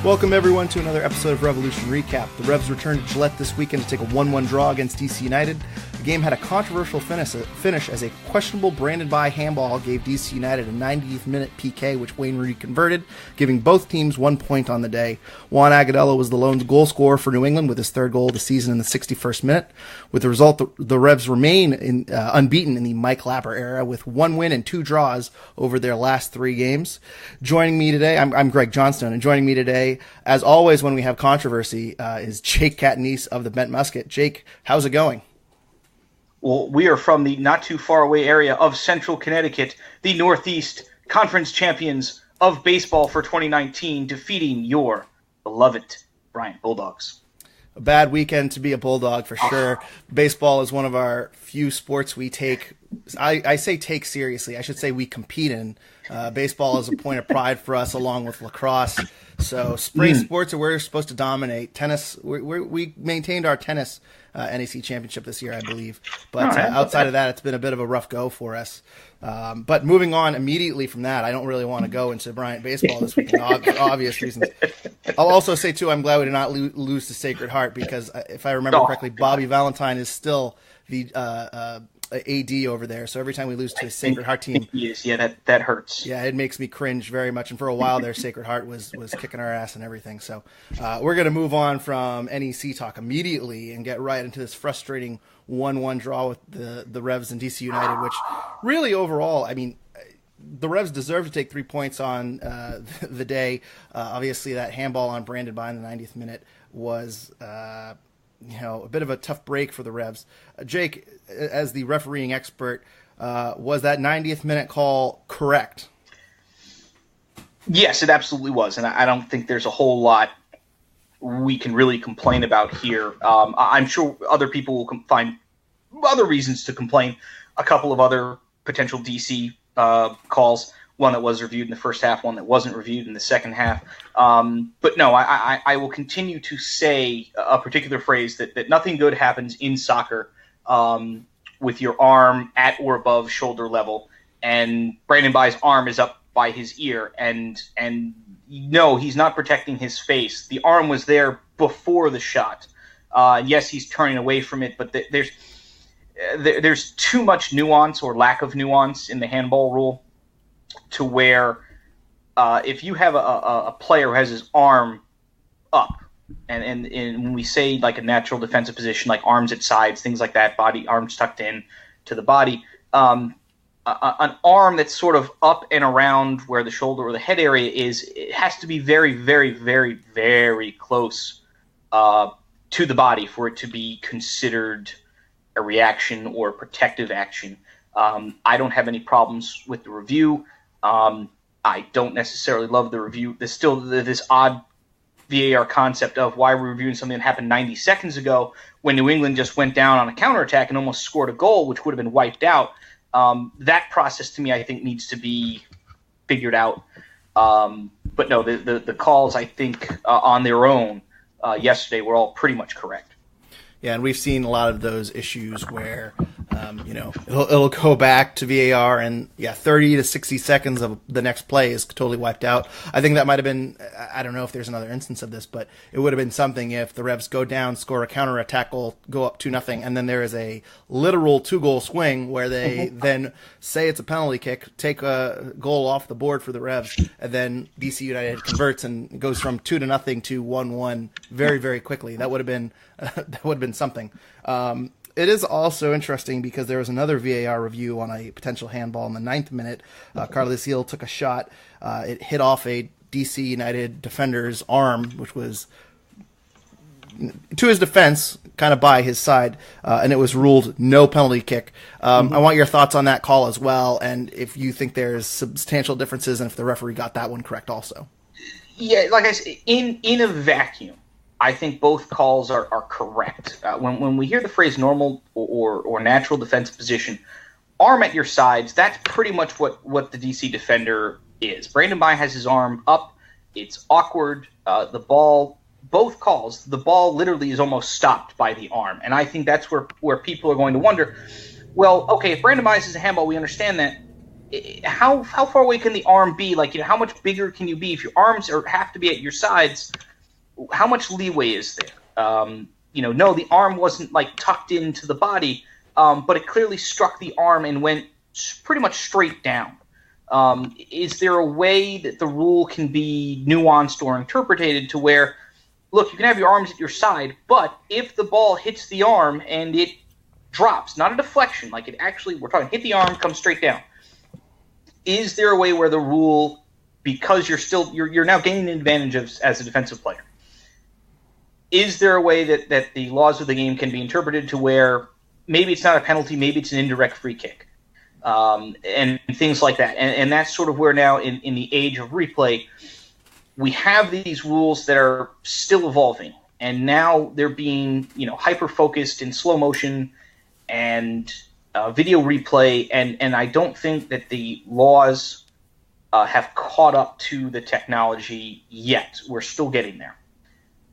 Welcome, everyone, to another episode of Revolution Recap. The Revs returned to Gillette this weekend to take a 1-1 draw against DC United. The game had a controversial finish as a questionable Brandon Bye handball gave DC United a 90th minute PK, which Wayne Rooney converted, giving both teams 1 point on the day. Juan Agudelo was the lone goal scorer for New England with his third goal of the season in the 61st minute. With the result, the Revs remain unbeaten in the Mike Lapper era with 1 win and 2 draws over their last 3 games. Joining me today, I'm Greg Johnstone, and joining me today, as always when we have controversy, is Jake Catanese of the Bent Musket. Jake, how's it going? Well, we are from the not too far away area of Central Connecticut, the Northeast Conference champions of baseball for 2019, defeating your beloved Bryant Bulldogs. A bad weekend to be a Bulldog for sure. Baseball is one of our few sports we take. I say take seriously. I should say we compete in. Baseball is a point of pride for us, along with lacrosse. So spring sports are where we're supposed to dominate. Tennis, we maintained our tennis NEC championship this year, I believe. But outside of that, it's been a bit of a rough go for us. But moving on immediately from that, I don't really want to go into Bryant baseball this weekend, for obvious reasons. I'll also say, too, I'm glad we did not lose to Sacred Heart because, if I remember correctly, Bobby Valentine is still the AD over there. So every time we lose to a Sacred Heart team, that hurts. Yeah, it makes me cringe very much. And for a while there, Sacred Heart was kicking our ass and everything. So we're going to move on from NEC talk immediately and get right into this frustrating 1-1 draw with the Revs and DC United, which really overall, I mean, the Revs deserve to take 3 points on the day. Obviously, that handball on Brandon Bye in the 90th minute was a bit of a tough break for the Revs. Jake, as the refereeing expert, was that 90th minute call correct? Yes, it absolutely was, and I don't think there's a whole lot we can really complain about here. I'm sure other people will find other reasons to complain. A couple of other potential DC calls, one that was reviewed in the first half, one that wasn't reviewed in the second half. But no, I will continue to say a particular phrase that nothing good happens in soccer with your arm at or above shoulder level, and Brandon Bye's arm is up by his ear, and no, he's not protecting his face. The arm was there before the shot. Yes, he's turning away from it, but there's too much nuance or lack of nuance in the handball rule to where if you have a player who has his arm up, and when we say like a natural defensive position, like arms at sides, things like that, body arms tucked in to the body, an arm that's sort of up and around where the shoulder or the head area is, it has to be very, very, very, very close to the body for it to be considered a reaction or protective action. I don't have any problems with the review. I don't necessarily love the review. There's still this odd VAR concept of why we're reviewing something that happened 90 seconds ago when New England just went down on a counterattack and almost scored a goal, which would have been wiped out. That process, to me, I think needs to be figured out. But no, the calls, I think, on their own yesterday were all pretty much correct. Yeah, and we've seen a lot of those issues where, it'll go back to VAR and 30 to 60 seconds of the next play is totally wiped out. I think that might have been, I don't know if there's another instance of this, but it would have been something if the Revs go down, score a counterattack goal, go up 2-0, and then there is a literal 2-goal swing where they then say it's a penalty kick, take a goal off the board for the Revs, and then DC United converts and goes from 2-0 to 1-1 very, very quickly. That would have been something. It is also interesting because there was another VAR review on a potential handball in the 9th minute. Carlos Gil took a shot. It hit off a DC United defender's arm, which was, to his defense, kind of by his side, and it was ruled no penalty kick. I want your thoughts on that call as well, and if you think there's substantial differences and if the referee got that one correct also. Yeah, like I said, in a vacuum, I think both calls are correct. When we hear the phrase normal or natural defensive position, arm at your sides, that's pretty much what the DC defender is. Brandon Bye has his arm up. It's awkward. The ball, both calls, the ball literally is almost stopped by the arm. And I think that's where people are going to wonder, well, okay, if Brandon Bye is a handball, we understand that. how far away can the arm be? Like, how much bigger can you be if your arms have to be at your sides? How much leeway is there? No, the arm wasn't like tucked into the body, but it clearly struck the arm and went pretty much straight down. Is there a way that the rule can be nuanced or interpreted to where, look, you can have your arms at your side, but if the ball hits the arm and it drops, not a deflection, like it actually, we're talking hit the arm, come straight down. Is there a way where the rule, because you're now gaining an advantage as a defensive player, is there a way that the laws of the game can be interpreted to where maybe it's not a penalty, maybe it's an indirect free kick, and things like that? And that's sort of where now in the age of replay, we have these rules that are still evolving, and now they're being hyper-focused in slow motion and video replay, and I don't think that the laws have caught up to the technology yet. We're still getting there.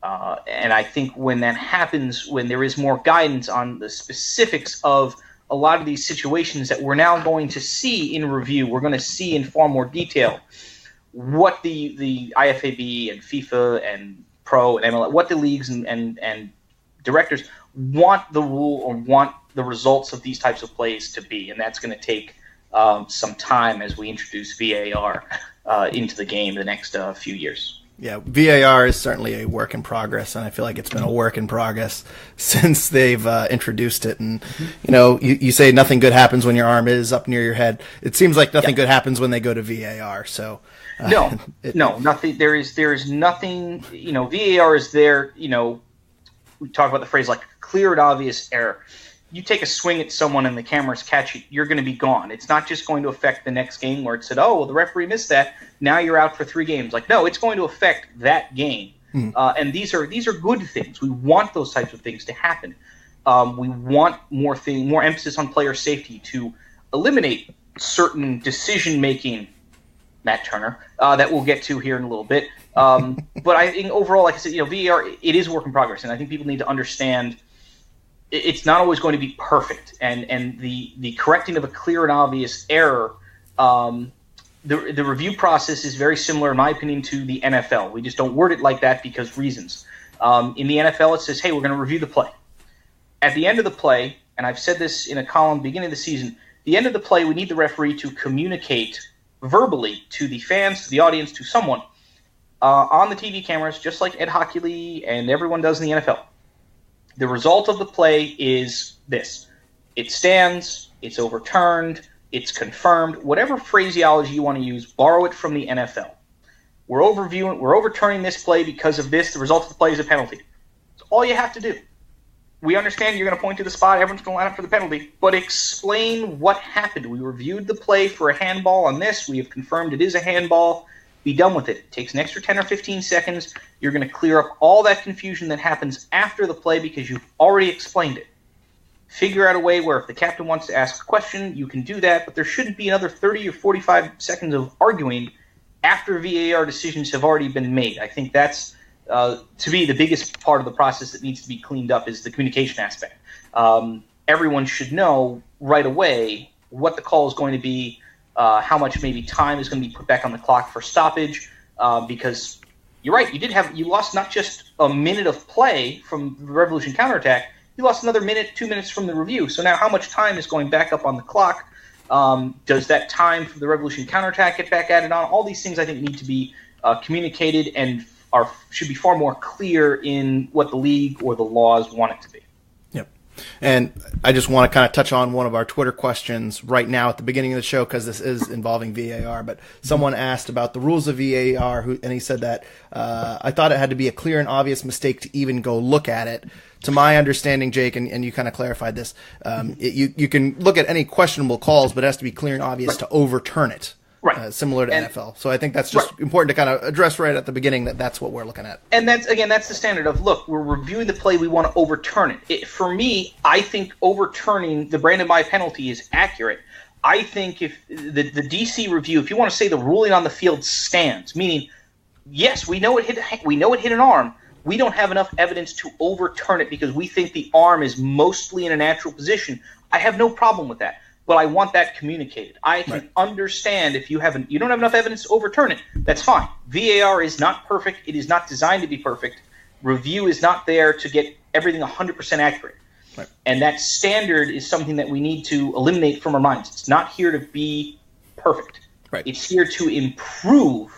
And I think when that happens, when there is more guidance on the specifics of a lot of these situations that we're now going to see in review, we're going to see in far more detail what the IFAB and FIFA and Pro and MLB, what the leagues and directors want the rule or want the results of these types of plays to be. And that's going to take some time as we introduce VAR into the game the next few years. Yeah, VAR is certainly a work in progress, and I feel like it's been a work in progress since they've introduced it. And, you say nothing good happens when your arm is up near your head. It seems like nothing good happens when they go to VAR. So no, nothing. There is nothing, VAR is there, we talk about the phrase like clear and obvious error. You take a swing at someone and the cameras catch it, you're going to be gone. It's not just going to affect the next game where it said, oh, well, the referee missed that, now you're out for 3 games. Like, no, it's going to affect that game. And these are good things. We want those types of things to happen. We want more emphasis on player safety to eliminate certain decision-making, Matt Turner, that we'll get to here in a little bit. But I think overall, like I said, VAR, it is a work in progress, and I think people need to understand it's not always going to be perfect, and the correcting of a clear and obvious error, the review process is very similar, in my opinion, to the NFL. We just don't word it like that because reasons. In the NFL, it says, hey, we're going to review the play. At the end of the play, and I've said this in a column beginning of the season, the end of the play, we need the referee to communicate verbally to the fans, to the audience, to someone on the TV cameras, just like Ed Hockley and everyone does in the NFL. The result of the play is this. It stands, it's overturned, it's confirmed. Whatever phraseology you want to use, borrow it from the NFL. We're overturning this play because of this. The result of the play is a penalty. It's all you have to do. We understand you're going to point to the spot, everyone's going to line up for the penalty, but explain what happened. We reviewed the play for a handball on this. We have confirmed it is a handball. Be done with it. It takes an extra 10 or 15 seconds. You're going to clear up all that confusion that happens after the play because you've already explained it. Figure out a way where if the captain wants to ask a question, you can do that, but there shouldn't be another 30 or 45 seconds of arguing after VAR decisions have already been made. I think that's, to me, the biggest part of the process that needs to be cleaned up is the communication aspect. Everyone should know right away what the call is going to be, how much maybe time is going to be put back on the clock for stoppage, because you're right, you lost not just a minute of play from the Revolution counterattack, you lost another minute, 2 minutes from the review. So now how much time is going back up on the clock? Does that time for the Revolution counterattack get back added on? All these things I think need to be communicated and should be far more clear in what the league or the laws want it to be. And I just want to kind of touch on one of our Twitter questions right now at the beginning of the show because this is involving VAR. But someone asked about the rules of VAR, and he said that I thought it had to be a clear and obvious mistake to even go look at it. To my understanding, Jake, and you kind of clarified this, you can look at any questionable calls, but it has to be clear and obvious to overturn it. Right. Similar to NFL. So I think that's just important to kind of address right at the beginning that's what we're looking at. And that's the standard of, look, we're reviewing the play, we want to overturn it. For me, I think overturning the Brandon Mai penalty is accurate. I think if the DC review, if you want to say the ruling on the field stands, meaning, yes, we know it hit an arm, we don't have enough evidence to overturn it because we think the arm is mostly in a natural position. I have no problem with that. but I want that communicated. I can understand if you don't have enough evidence to overturn it. That's fine. VAR is not perfect. It is not designed to be perfect. Review is not there to get everything 100% accurate. Right. And that standard is something that we need to eliminate from our minds. It's not here to be perfect. Right. It's here to improve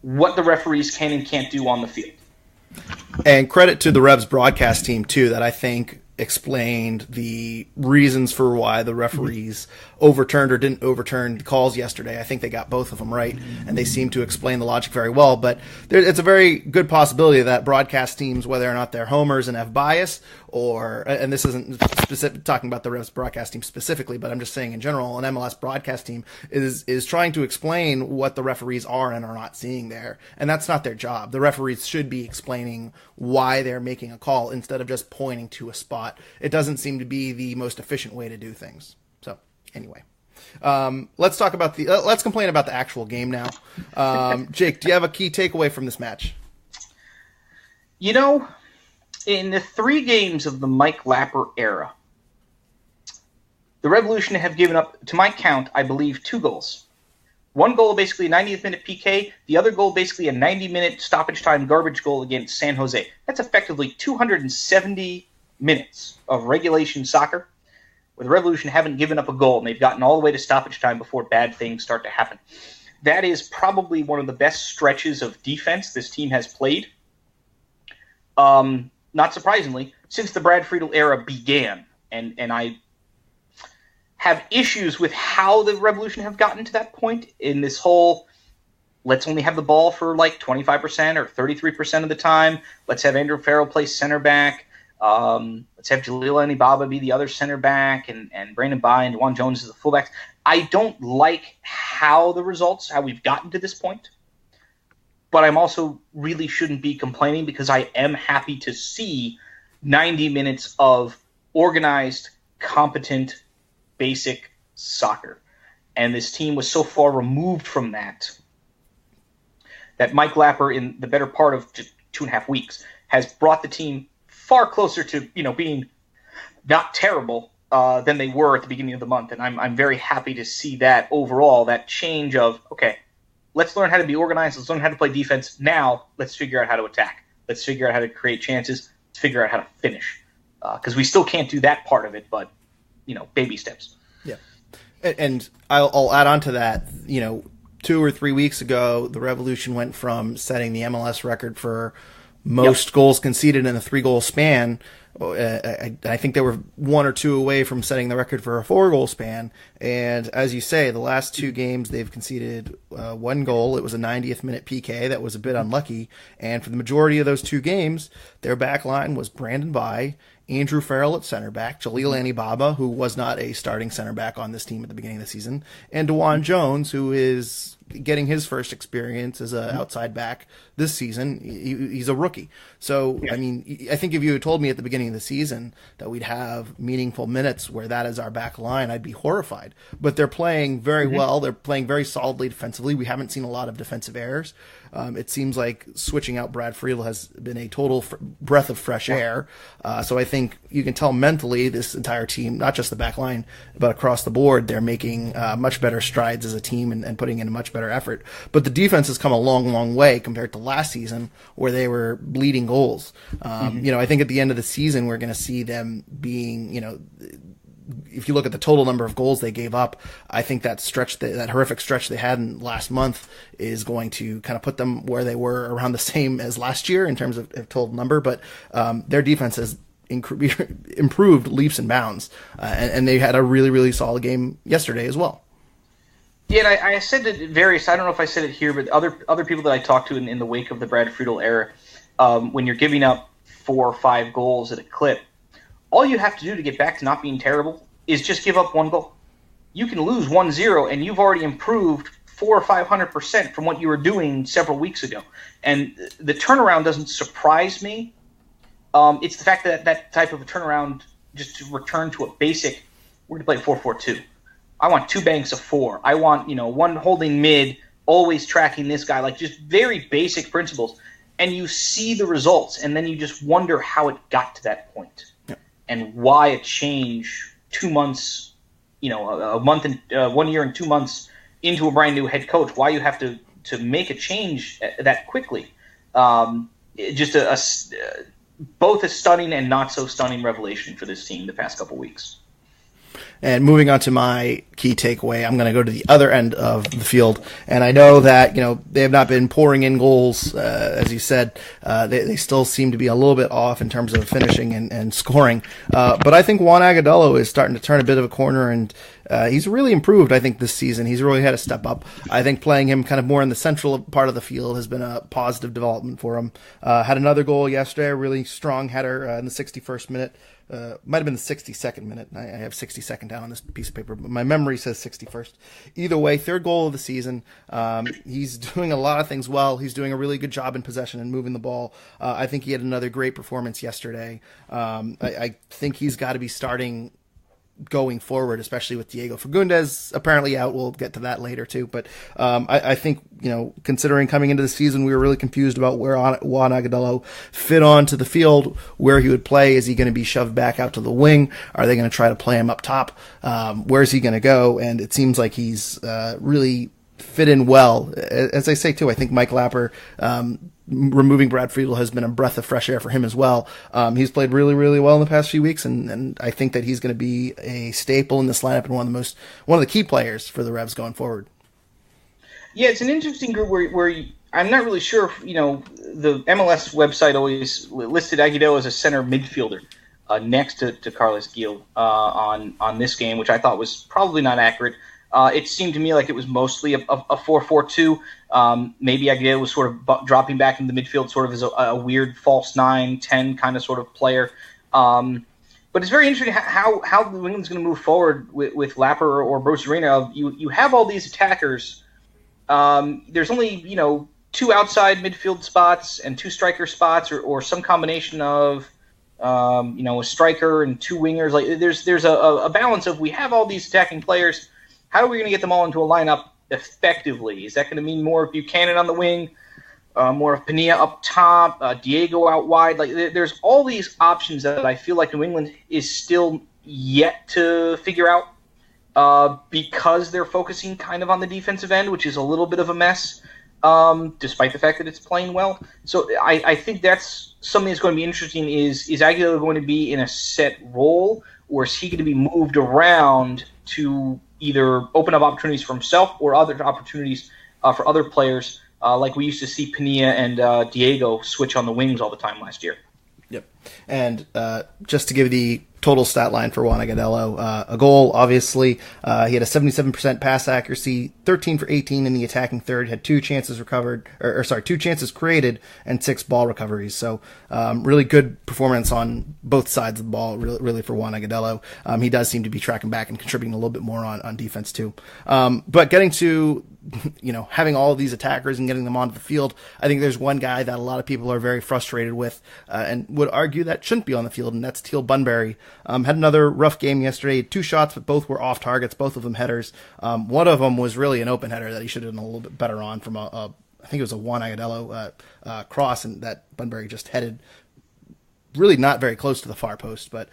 what the referees can and can't do on the field. And credit to the Revs broadcast team, too, that I think explained the reasons for why the referees overturned or didn't overturn the calls yesterday. I think they got both of them right, and they seem to explain the logic very well. But it's a very good possibility that broadcast teams, whether or not they're homers and have bias, or, and this isn't specific talking about the Revs broadcast team specifically, but I'm just saying in general, an MLS broadcast team is trying to explain what the referees are and are not seeing there, and that's not their job. The referees should be explaining why they're making a call instead of just pointing to a spot. It doesn't seem to be the most efficient way to do things. So anyway, let's complain about the actual game now. Jake, do you have a key takeaway from this match? You know, in the 3 games of the Mike Lapper era, the Revolution have given up, to my count, I believe, 2 goals. One goal, basically a 90th minute PK. The other goal, basically a 90-minute stoppage time garbage goal against San Jose. That's effectively 270 minutes of regulation soccer where the Revolution haven't given up a goal, and they've gotten all the way to stoppage time before bad things start to happen. That is probably one of the best stretches of defense this team has played. Not surprisingly, since the Brad Friedel era began. And I have issues with how the Revolution have gotten to that point in this whole, let's only have the ball for like 25% or 33% of the time. Let's have Andrew Farrell play center back. Let's have Jalil Anibaba be the other center back, and Brandon Bai and Dewan Jones as the fullbacks. I don't like how we've gotten to this point, but I'm also really shouldn't be complaining because I am happy to see 90 minutes of organized, competent, basic soccer. And this team was so far removed from that Mike Lapper, in the better part of 2.5 weeks, has brought the team far closer to being not terrible than they were at the beginning of the month. And I'm very happy to see that overall, that change of, okay, let's learn how to be organized. Let's learn how to play defense. Now let's figure out how to attack. Let's figure out how to create chances. Let's figure out how to finish. Because we still can't do that part of it, but, baby steps. Yeah. And I'll add on to that, 2 or 3 weeks ago, the Revolution went from setting the MLS record for most goals conceded in a 3-goal span. I think they were 1 or 2 away from setting the record for a 4-goal span. And as you say, the last 2 games they've conceded 1 goal. It was a 90th minute PK that was a bit unlucky. And for the majority of those 2 games, their back line was Brandon Bai, Andrew Farrell at center back, Jalil Anibaba, who was not a starting center back on this team at the beginning of the season, and Dewan Jones, who is getting his first experience as an outside back this season. He's a rookie. So, yeah. I mean, I think if you had told me at the beginning of the season that we'd have meaningful minutes where that is our back line, I'd be horrified. But they're playing very well. They're playing very solidly defensively. We haven't seen a lot of defensive errors. It seems like switching out Brad Friedel has been a total breath of fresh air. So I think you can tell mentally this entire team, not just the back line, but across the board, they're making much better strides as a team and putting in a much better effort. But the defense has come a long, long way compared to last season where they were bleeding goals. I think at the end of the season, we're going to see them being, if you look at the total number of goals they gave up, I think that stretch, that horrific stretch they had in last month is going to kind of put them where they were around the same as last year in terms of total number. But their defense has improved leaps and bounds, and they had a really, really solid game yesterday as well. Yeah, and I said it various. I don't know if I said it here, but other people that I talked to in the wake of the Brad Friedel era, when you're giving up 4 or 5 goals at a clip, all you have to do to get back to not being terrible is just give up 1 goal. You can lose 1-0, and you've already improved 400 or 500% from what you were doing several weeks ago. And the turnaround doesn't surprise me. It's the fact that that type of a turnaround, just to return to a basic, we're going to play 4-4-2. I want 2 banks of 4. I want, 1 holding mid, always tracking this guy, like just very basic principles. And you see the results, and then you just wonder how it got to that point. And why a change 2 months a month and 1 year and 2 months into a brand new head coach, why you have to make a change that quickly. Both a stunning and not so stunning revelation for this team the past couple weeks. And moving on to my key takeaway, I'm going to go to the other end of the field. And I know that, they have not been pouring in goals, as you said. They still seem to be a little bit off in terms of finishing and scoring. But I think Juan Agudelo is starting to turn a bit of a corner, and he's really improved, I think, this season. He's really had a step up. I think playing him kind of more in the central part of the field has been a positive development for him. Had another goal yesterday, a really strong header in the 61st minute. Might have been the 62nd minute. I have 62nd down on this piece of paper, but my memory says 61st. Either way, third goal of the season. He's doing a lot of things well. He's doing a really good job in possession and moving the ball. I think he had another great performance yesterday. I think he's got to be starting going forward, especially with Diego Fagundes apparently out. We'll get to that later too. But I think, considering coming into the season, we were really confused about where Juan Agudelo fit onto the field, where he would play. Is he going to be shoved back out to the wing? Are they going to try to play him up top? Where's he going to go? And it seems like he's really fit in well. As I say too, I think Mike Lapper, removing Brad Friedel has been a breath of fresh air for him as well. He's played really, really well in the past few weeks, and I think that he's going to be a staple in this lineup and one of the key players for the Revs going forward. Yeah, it's an interesting group where I'm not really sure if, the MLS website always listed Agudelo as a center midfielder next to Carlos Gil on this game, which I thought was probably not accurate. It seemed to me like it was mostly a 4-4-2. Maybe Agudelo was sort of dropping back into the midfield sort of as a weird false 9-10 kind of sort of player. But it's very interesting how New England's going to move forward with Lapper or Bruce Arena. You have all these attackers. There's only, two outside midfield spots and two striker spots or some combination of, a striker and two wingers. Like there's a balance of we have all these attacking players. How are we going to get them all into a lineup effectively? Is that going to mean more of Buchanan on the wing, more of Pena up top, Diego out wide? Like there's all these options that I feel like New England is still yet to figure out because they're focusing kind of on the defensive end, which is a little bit of a mess, despite the fact that it's playing well. So I think that's something that's going to be interesting. Is Aguilar going to be in a set role, or is he going to be moved around to either open up opportunities for himself or other opportunities for other players, like we used to see Pena and Diego switch on the wings all the time last year? Yep. And just to give the total stat line for Juan Agudelo, a goal, obviously. He had a 77% pass accuracy, 13 for 18 in the attacking third, had two chances created and 6 ball recoveries. So really good performance on both sides of the ball, really for Juan Agudelo. He does seem to be tracking back and contributing a little bit more on defense too. But getting to having all of these attackers and getting them onto the field, I think there's one guy that a lot of people are very frustrated with and would argue that shouldn't be on the field, and that's Teal Bunbury. Had another rough game yesterday, 2 shots, but both were off targets, both of them headers. One of them was really an open header that he should have done a little bit better on from I think it was a Juan Agudelo cross, and that Bunbury just headed really not very close to the far post. But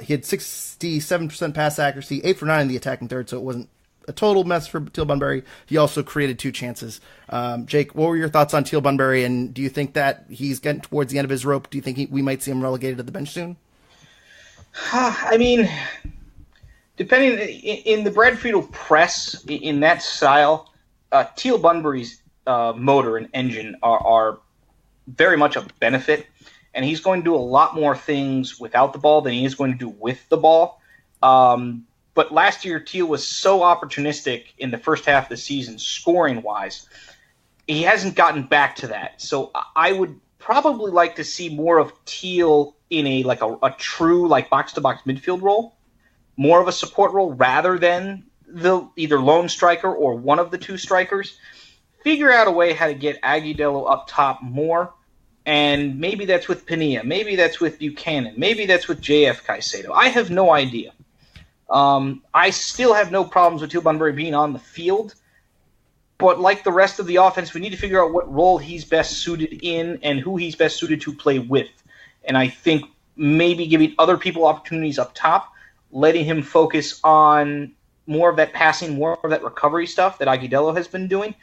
he had 67% pass accuracy, 8 for 9 in the attacking third, so it wasn't a total mess for Teal Bunbury. He also created 2 chances. Jake, what were your thoughts on Teal Bunbury, and do you think that he's getting towards the end of his rope? Do you think we might see him relegated to the bench soon? I mean, depending in the Brad Friedel press, in that style, Teal Bunbury's motor and engine are very much a benefit, and he's going to do a lot more things without the ball than he is going to do with the ball. But last year, Teal was so opportunistic in the first half of the season, scoring-wise. He hasn't gotten back to that. So I would probably like to see more of Teal in a true box-to-box midfield role, more of a support role rather than the either lone striker or one of the 2 strikers. Figure out a way how to get Agudelo up top more, and maybe that's with Pena, maybe that's with Buchanan, maybe that's with JF Caicedo. I have no idea. I still have no problems with Teal Bunbury being on the field, but like the rest of the offense, we need to figure out what role he's best suited in and who he's best suited to play with. And I think maybe giving other people opportunities up top letting him focus on more of that passing, more of that recovery stuff that Agudelo has been doing.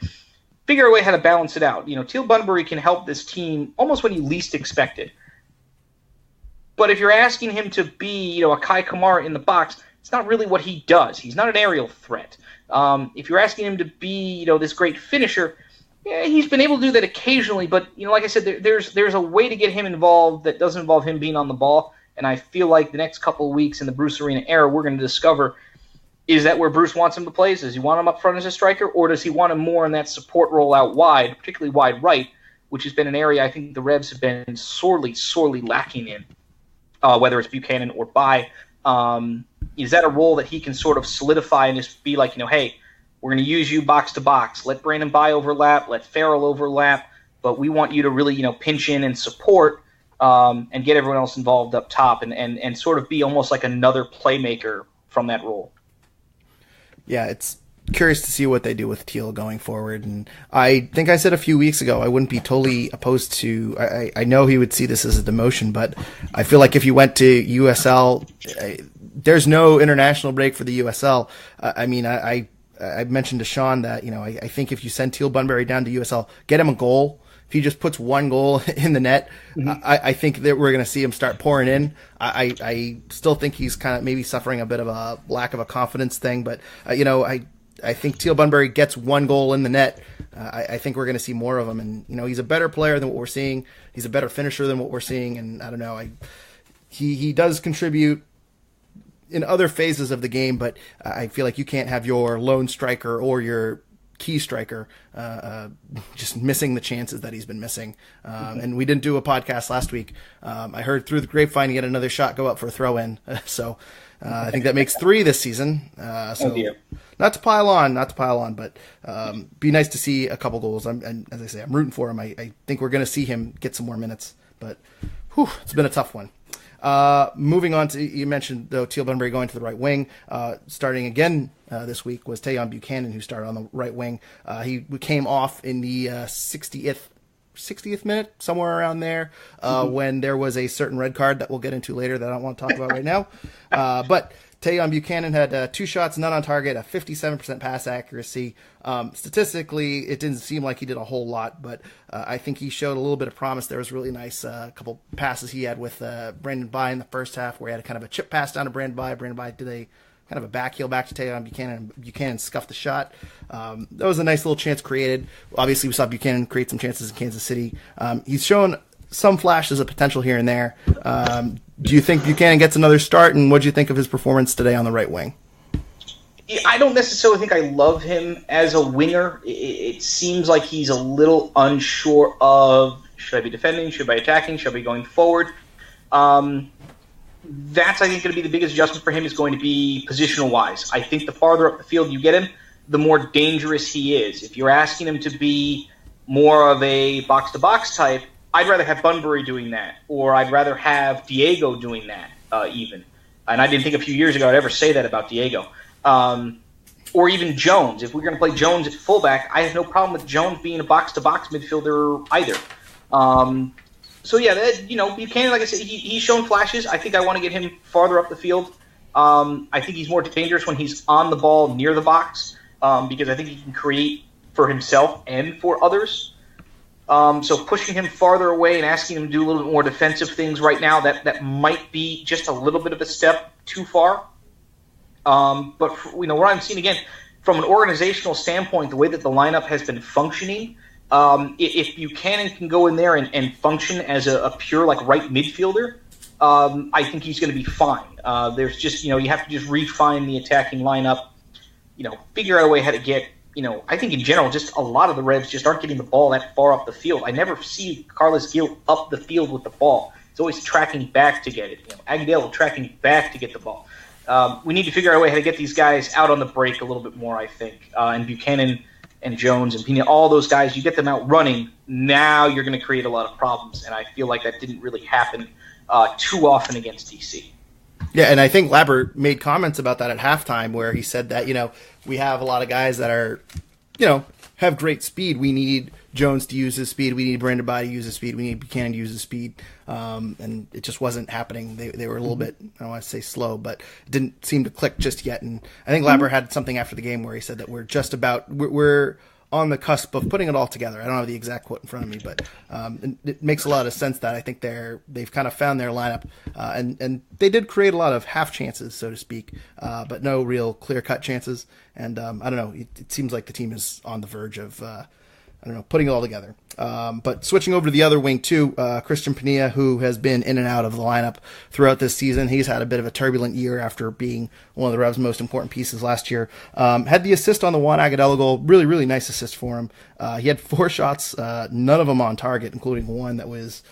Figure a way how to balance it out. Teal Bunbury can help this team almost when you least expect it. But if you're asking him to be, a Kai Kamara in the box, it's not really what he does. He's not an aerial threat. If you're asking him to be, this great finisher, yeah, he's been able to do that occasionally. But, like I said, there's a way to get him involved that doesn't involve him being on the ball. And I feel like the next couple of weeks in the Bruce Arena era, we're going to discover, is that where Bruce wants him to play? Does he want him up front as a striker, or does he want him more in that support role out wide, particularly wide right, which has been an area I think the Revs have been sorely, sorely lacking in, whether it's Buchanan or Bai. Is that a role that he can sort of solidify and just be like, hey, we're going to use you box to box. Let Brandon Bai overlap, let Farrell overlap, but we want you to really, pinch in and support and get everyone else involved up top and sort of be almost like another playmaker from that role. Yeah, it's curious to see what they do with Teal going forward. And I think I said a few weeks ago I wouldn't be totally opposed to. I know he would see this as a demotion, but I feel like if you went to USL, there's no international break for the USL. I mentioned to Sean that I think if you send Teal Bunbury down to USL, get him a goal. If he just puts one goal in the net, I think that we're going to see him start pouring in. I still think he's kind of maybe suffering a bit of a lack of a confidence thing, but I think Teal Bunbury gets one goal in the net. I think we're going to see more of him, and he's a better player than what we're seeing. He's a better finisher than what we're seeing, and I don't know. He does contribute in other phases of the game, but I feel like you can't have your lone striker or your key striker just missing the chances that he's been missing. And we didn't do a podcast last week. I heard through the grapevine he had another shot go up for a throw-in. So I think that makes 3 this season. Not to pile on, but be nice to see a couple goals. And as I say, I'm rooting for him. I think we're going to see him get some more minutes, but it's been a tough one. Moving on to, you mentioned though, Teal Bunbury going to the right wing, starting again this week was Tayon Buchanan, who started on the right wing. He came off in the 60th minute, somewhere around there, when there was a certain red card that we'll get into later that I don't want to talk about right now. But Tayon Buchanan had 2 shots, none on target, a 57% pass accuracy. Statistically, it didn't seem like he did a whole lot, but I think he showed a little bit of promise. There was really nice couple passes he had with Brandon Bai in the first half, where he had a kind of a chip pass down to Brandon Bai. Brandon Bai did a kind of a back heel back to Tayon Buchanan, and Buchanan scuffed the shot. That was a nice little chance created. Obviously, we saw Buchanan create some chances in Kansas City. He's shown some flashes of potential here and there. Do you think Buchanan gets another start, and what do you think of his performance today on the right wing? I don't necessarily think I love him as a winger. It seems like he's a little unsure of, should I be defending, should I be attacking, should I be going forward? That's, I think, going to be the biggest adjustment for him is going to be positional-wise. I think the farther up the field you get him, the more dangerous he is. If you're asking him to be more of a box-to-box type, I'd rather have Bunbury doing that, or I'd rather have Diego doing that even. And I didn't think a few years ago I'd ever say that about Diego. Or even Jones. If we're going to play Jones at fullback, I have no problem with Jones being a box-to-box midfielder either. Buchanan, like I said, he's shown flashes. I think I want to get him farther up the field. I think he's more dangerous when he's on the ball near the box because I think he can create for himself and for others. So pushing him farther away and asking him to do a little bit more defensive things right now, that might be just a little bit of a step too far. But what I'm seeing, again, from an organizational standpoint, the way that the lineup has been functioning, if Buchanan can go in there and function as a pure right midfielder, I think he's going to be fine. There's just, you have to just refine the attacking lineup, figure out a way how to get, I think in general, just a lot of the Revs just aren't getting the ball that far up the field. I never see Carlos Gil up the field with the ball. It's always tracking back to get it. Agudelo tracking back to get the ball. We need to figure out a way how to get these guys out on the break a little bit more, I think. And Buchanan and Jones and Pena, all those guys, you get them out running, now you're going to create a lot of problems. And I feel like that didn't really happen too often against DC. Yeah, and I think Labber made comments about that at halftime where he said that, we have a lot of guys that are, have great speed. We need Jones to use his speed. We need Brandon Bye to use his speed. We need Buchanan to use his speed. And it just wasn't happening. They were a little bit, I don't want to say slow, but it didn't seem to click just yet. And I think Lapper had something after the game where he said that we're on the cusp of putting it all together. I don't have the exact quote in front of me, but it makes a lot of sense that I think they've kind of found their lineup, and they did create a lot of half chances, so to speak, but no real clear-cut chances. And I don't know, it seems like the team is on the verge of putting it all together. But switching over to the other wing too, Christian Pania, who has been in and out of the lineup throughout this season. He's had a bit of a turbulent year after being one of the Revs' most important pieces last year. Had the assist on the Juan Agudelo goal. Really, really nice assist for him. He had 4 shots, none of them on target, including one that was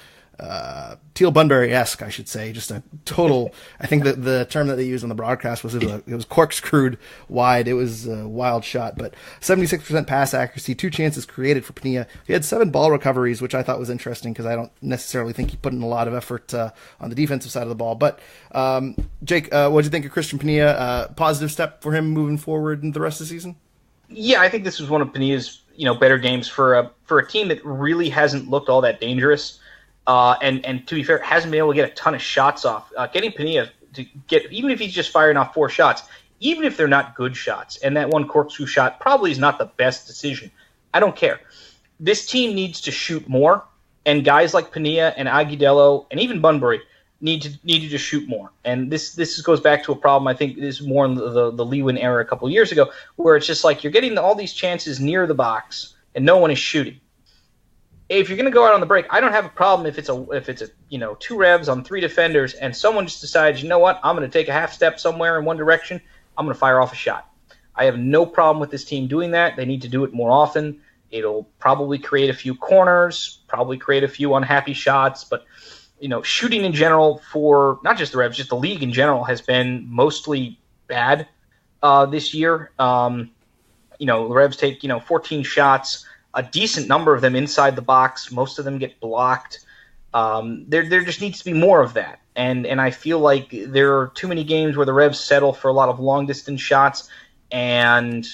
Teal Bunbury-esque, I should say. Just a total, I think that the term that they used on the broadcast was it was corkscrewed wide. It was a wild shot, but 76% pass accuracy, 2 chances created for Pania. He had 7 ball recoveries, which I thought was interesting because I don't necessarily think he put in a lot of effort on the defensive side of the ball. But Jake, what do you think of Christian Pania? Positive step for him moving forward in the rest of the season? Yeah, I think this was one of Pania's better games for a team that really hasn't looked all that dangerous. And to be fair, hasn't been able to get a ton of shots off. Getting Pania to get, even if he's just firing off 4 shots, even if they're not good shots, and that one corkscrew shot probably is not the best decision, I don't care. This team needs to shoot more, and guys like Pania and Agudelo and even Bunbury need to just shoot more. And this goes back to a problem I think is more in the Lewin era a couple of years ago, where it's just like you're getting all these chances near the box and no one is shooting. If you're going to go out on the break, I don't have a problem if it's a 2 Revs on 3 defenders and someone just decides, you know what, I'm going to take a half step somewhere in one direction, I'm going to fire off a shot. I have no problem with this team doing that. They need to do it more often. It'll probably create a few corners, probably create a few unhappy shots, but shooting in general for not just the Revs, just the league in general has been mostly bad this year. The Revs take 14 shots. A decent number of them inside the box. Most of them get blocked. There just needs to be more of that. And I feel like there are too many games where the Revs settle for a lot of long-distance shots and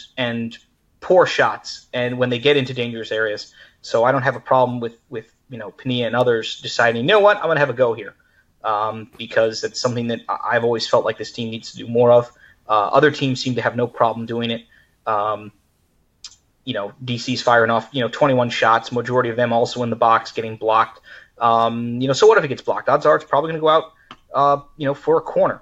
poor shots and when they get into dangerous areas. So I don't have a problem with Pania and others deciding, you know what, I'm going to have a go here because that's something that I've always felt like this team needs to do more of. Other teams seem to have no problem doing it. DC's firing off, 21 shots, majority of them also in the box getting blocked. So what if it gets blocked? Odds are it's probably going to go out, for a corner.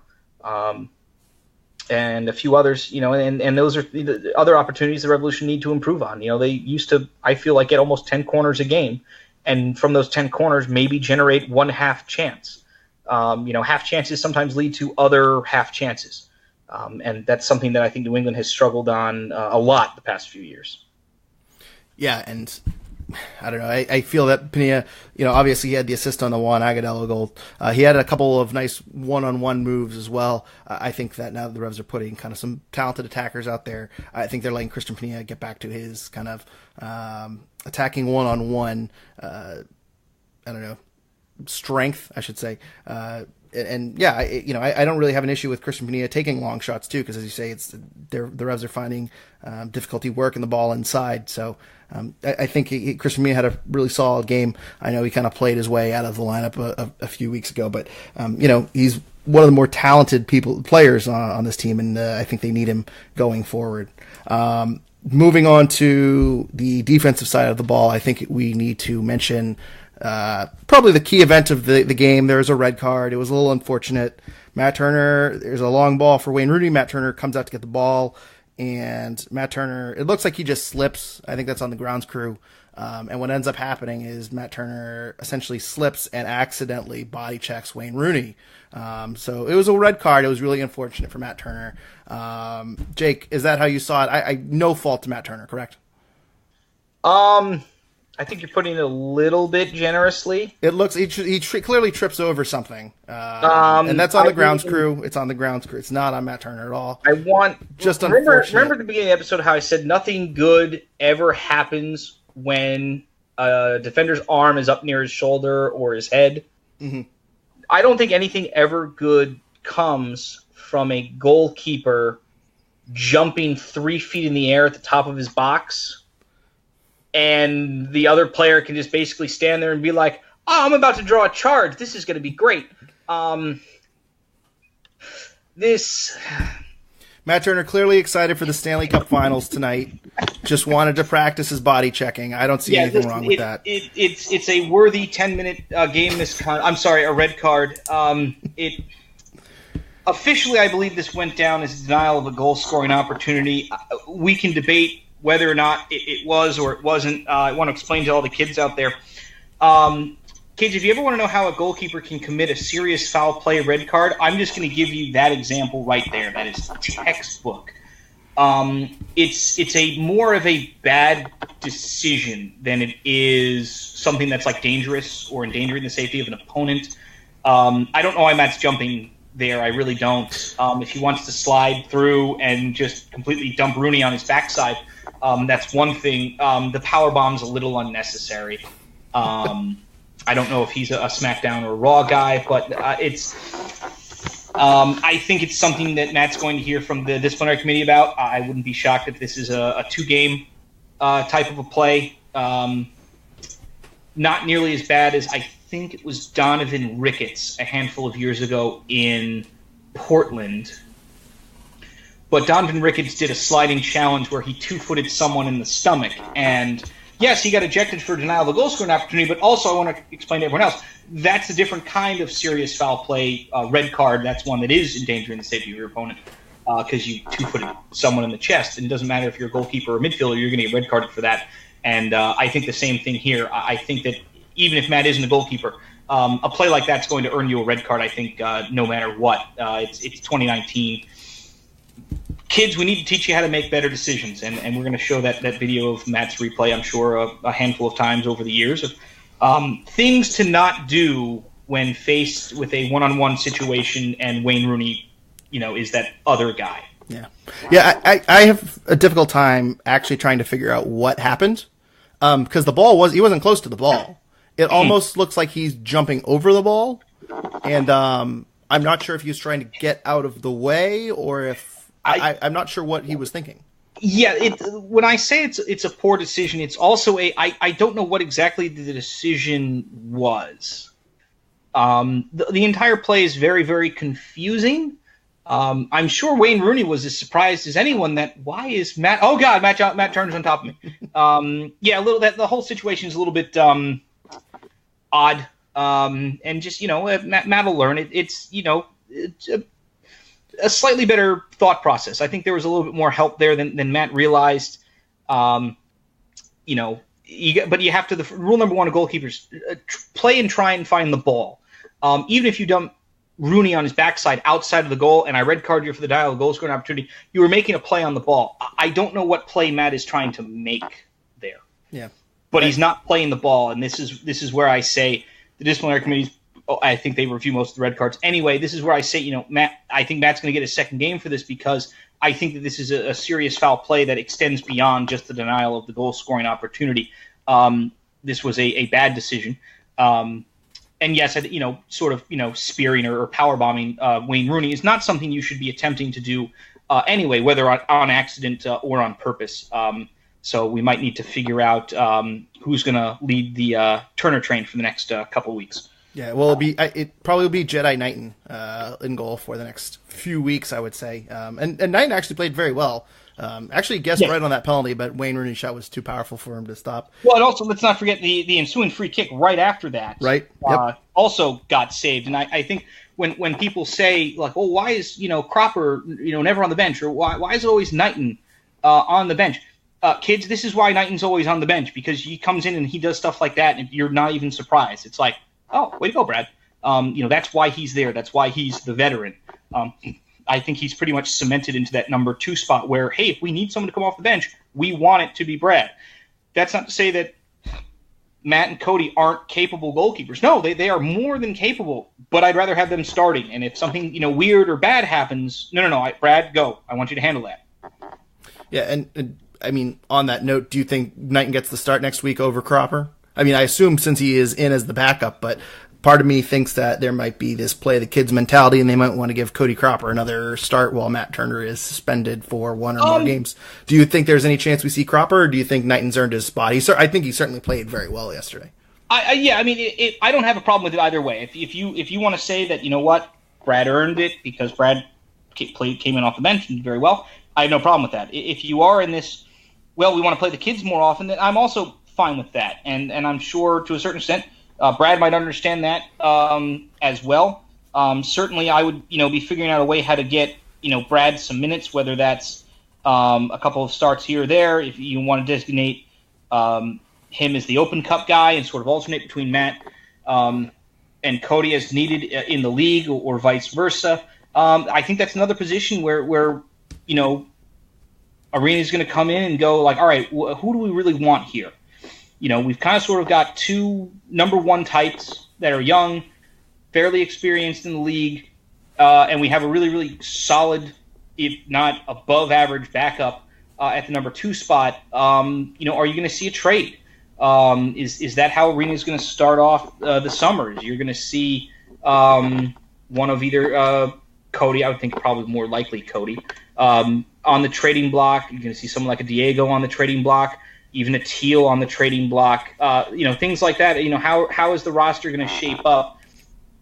And a few others, and those are the other opportunities the Revolution need to improve on. They used to, I feel like, get almost 10 corners a game. And from those 10 corners, maybe generate 1 half chance. Half chances sometimes lead to other half chances. And that's something that I think New England has struggled on a lot the past few years. Yeah, and I don't know. I feel that Pania, obviously he had the assist on the Juan Agudelo goal. He had a couple of nice one-on-one moves as well. I think that now that the Revs are putting kind of some talented attackers out there, I think they're letting Christian Pania get back to his kind of attacking one-on-one, strength, I should say. I don't really have an issue with Christian Pania taking long shots too, because as you say, the Revs are finding difficulty working the ball inside. So I think Christian Pania had a really solid game. I know he kind of played his way out of the lineup a few weeks ago, but he's one of the more talented players on this team, and I think they need him going forward. Moving on to the defensive side of the ball, I think we need to mention probably the key event of the game. There was a red card. It was a little unfortunate. Matt Turner, there's a long ball for Wayne Rooney. Matt Turner comes out to get the ball, and Matt Turner, it looks like he just slips. I think that's on the grounds crew. And what ends up happening is Matt Turner essentially slips and accidentally body checks Wayne Rooney. So it was a red card. It was really unfortunate for Matt Turner. Jake, is that how you saw it? I no fault to Matt Turner, correct? I think you're putting it a little bit generously. It looks he clearly trips over something, and that's on the grounds crew. It's on the grounds crew. It's not on Matt Turner at all. Remember at the beginning of the episode how I said nothing good ever happens when a defender's arm is up near his shoulder or his head. Mm-hmm. I don't think anything ever good comes from a goalkeeper jumping 3 feet in the air at the top of his box and the other player can just basically stand there and be like, "Oh, I'm about to draw a charge. This is going to be great." Matt Turner clearly excited for the Stanley Cup Finals tonight. Just wanted to practice his body checking. I don't see anything wrong with that. It's a worthy 10-minute game misconduct. I'm sorry, a red card. Officially, I believe this went down as denial of a goal-scoring opportunity. We can debate whether or not it was or it wasn't. I want to explain to all the kids out there. Kids, if you ever want to know how a goalkeeper can commit a serious foul play red card, I'm just going to give you that example right there. That is textbook. It's a more of a bad decision than it is something that's like dangerous or endangering the safety of an opponent. I don't know why Matt's jumping there. I really don't. If he wants to slide through and just completely dump Rooney on his backside, that's one thing. The power bomb's a little unnecessary. I don't know if he's a SmackDown or a Raw guy, but I think it's something that Matt's going to hear from the disciplinary committee about. I wouldn't be shocked if this is a 2-game type of a play. Not nearly as bad as I think it was Donovan Ricketts a handful of years ago in Portland. But Donovan Ricketts did a sliding challenge where he 2-footed someone in the stomach, and yes, he got ejected for denial of a goal-scoring opportunity, but also I want to explain to everyone else, that's a different kind of serious foul play, red card. That's one that is endangering the safety of your opponent because you 2-footed someone in the chest. And it doesn't matter if you're a goalkeeper or midfielder, you're going to get red carded for that. And I think the same thing here. I think that even if Matt isn't a goalkeeper, a play like that's going to earn you a red card, I think, no matter what. It's 2019. Kids, we need to teach you how to make better decisions, and we're going to show that video of Matt's replay, I'm sure, a handful of times over the years of things to not do when faced with a one-on-one situation and Wayne Rooney, is that other guy. Yeah. I have a difficult time actually trying to figure out what happened because he wasn't close to the ball. It almost looks like he's jumping over the ball, and I'm not sure if he was trying to get out of the way or if I'm not sure what he was thinking. Yeah, when I say it's a poor decision, it's also I don't know what exactly the decision was. The entire play is very, very confusing. I'm sure Wayne Rooney was as surprised as anyone that why is Matt? Oh God, Matt Turner's on top of me. Yeah, the whole situation is a little bit odd. And just Matt will learn it. It's a slightly better thought process. I think there was a little bit more help there than Matt realized. But you have to. The rule number one of goalkeepers: play and try and find the ball. Even if you dump Rooney on his backside outside of the goal, and I red card you for the dial of goal scoring opportunity, you were making a play on the ball. I don't know what play Matt is trying to make there. Yeah, but he's not playing the ball, and this is where I say the disciplinary committee's. I think they review most of the red cards. Anyway, this is where I say, Matt, I think Matt's going to get a second game for this because I think that this is a serious foul play that extends beyond just the denial of the goal-scoring opportunity. This was a bad decision. And yes, spearing or power bombing Wayne Rooney is not something you should be attempting to do anyway, whether on accident or on purpose. So we might need to figure out who's going to lead the Turner train for the next couple weeks. Yeah, well, it probably will be Jedi Knighton in goal for the next few weeks, I would say. And Knighton actually played very well. Actually guessed right on that penalty, but Wayne Rooney's shot was too powerful for him to stop. Well, and also let's not forget the ensuing free kick right after that. Right. Yep. Also got saved, and I think when people say like, "Oh, why is Cropper never on the bench?" or "Why is it always Knighton on the bench?" Kids, this is why Knighton's always on the bench because he comes in and he does stuff like that, and you're not even surprised. It's like, oh, way to go, Brad. That's why he's there. That's why he's the veteran. I think he's pretty much cemented into that number 2 spot where, hey, if we need someone to come off the bench, we want it to be Brad. That's not to say that Matt and Cody aren't capable goalkeepers. No, they are more than capable, but I'd rather have them starting. And if something weird or bad happens, no, Brad, go. I want you to handle that. Yeah, and I mean, on that note, do you think Knighton gets the start next week over Cropper? I mean, I assume since he is in as the backup, but part of me thinks that there might be this play the kids mentality, and they might want to give Cody Cropper another start while Matt Turner is suspended for one or more games. Do you think there's any chance we see Cropper, or do you think Knighton's earned his spot? I think he certainly played very well yesterday. I don't have a problem with it either way. If you want to say that, you know what, Brad earned it because Brad came in off the bench and did very well, I have no problem with that. If you are in this, well, we want to play the kids more often, then I'm also fine with that. And I'm sure to a certain extent, Brad might understand that as well. Certainly, I would be figuring out a way how to get Brad some minutes, whether that's a couple of starts here or there. If you want to designate him as the Open Cup guy and sort of alternate between Matt and Cody as needed in the league, or vice versa. I think that's another position where Arena is going to come in and go like, all right, who do we really want here? We've kind of sort of got two number one types that are young, fairly experienced in the league, and we have a really, really solid, if not above average, backup at the number two spot. Are you going to see a trade? Is that how Arena is going to start off the summers? You're going to see one of either Cody, I would think probably more likely Cody, on the trading block. You're going to see someone like a Diego on the trading block, even a Teal on the trading block, things like that. How is the roster going to shape up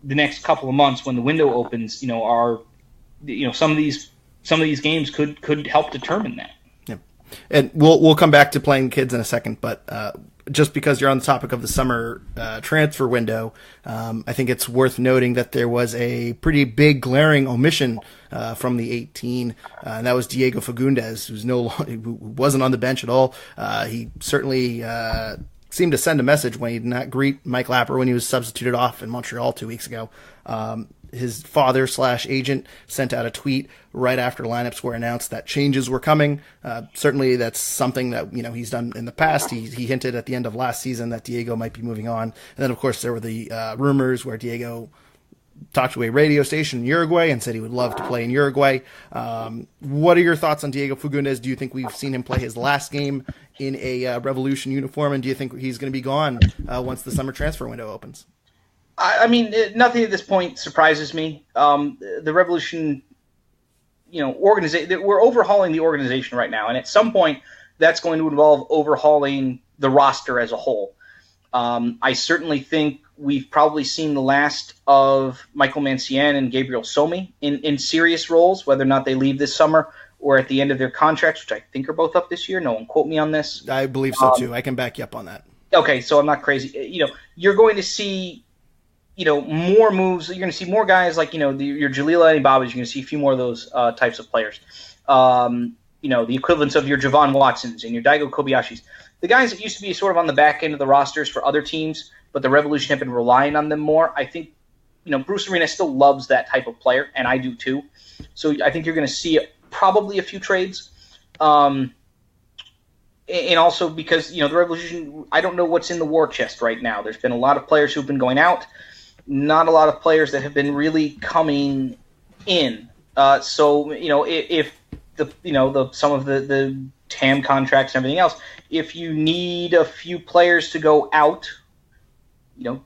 the next couple of months when the window opens? Some of these games could help determine that. Yeah, and we'll come back to playing kids in a second, but just because you're on the topic of the summer transfer window, I think it's worth noting that there was a pretty big glaring omission from the 18, and that was Diego Fagundes, who wasn't on the bench at all. He certainly seemed to send a message when he did not greet Mike Lapper when he was substituted off in Montreal 2 weeks ago. His father/agent sent out a tweet right after lineups were announced that changes were coming. Certainly that's something that he's done in the past. He hinted at the end of last season that Diego might be moving on. And then, of course, there were the rumors where Diego talked to a radio station in Uruguay and said he would love to play in Uruguay. What are your thoughts on Diego Fagundes? Do you think we've seen him play his last game in a Revolution uniform, and do you think he's going to be gone once the summer transfer window opens? I mean, nothing at this point surprises me. The Revolution, organization, we're overhauling the organization right now, and at some point that's going to involve overhauling the roster as a whole. I certainly think we've probably seen the last of Michael Mancienne and Gabriel Somi in serious roles, whether or not they leave this summer or at the end of their contracts, which I think are both up this year. No one quote me on this. I believe so, too. I can back you up on that. Okay, so I'm not crazy. You're going to see more moves. You're going to see more guys like, your Jalila and Babas. You're going to see a few more of those types of players. The equivalents of your Javon Watsons and your Daigo Kobayashis. The guys that used to be sort of on the back end of the rosters for other teams, but the Revolution have been relying on them more. I think, Bruce Arena still loves that type of player, and I do too. So I think you're going to see probably a few trades. And also because, the Revolution, I don't know what's in the war chest right now. There's been a lot of players who've been going out. Not a lot of players that have been really coming in. So if some of the TAM contracts and everything else, if you need a few players to go out,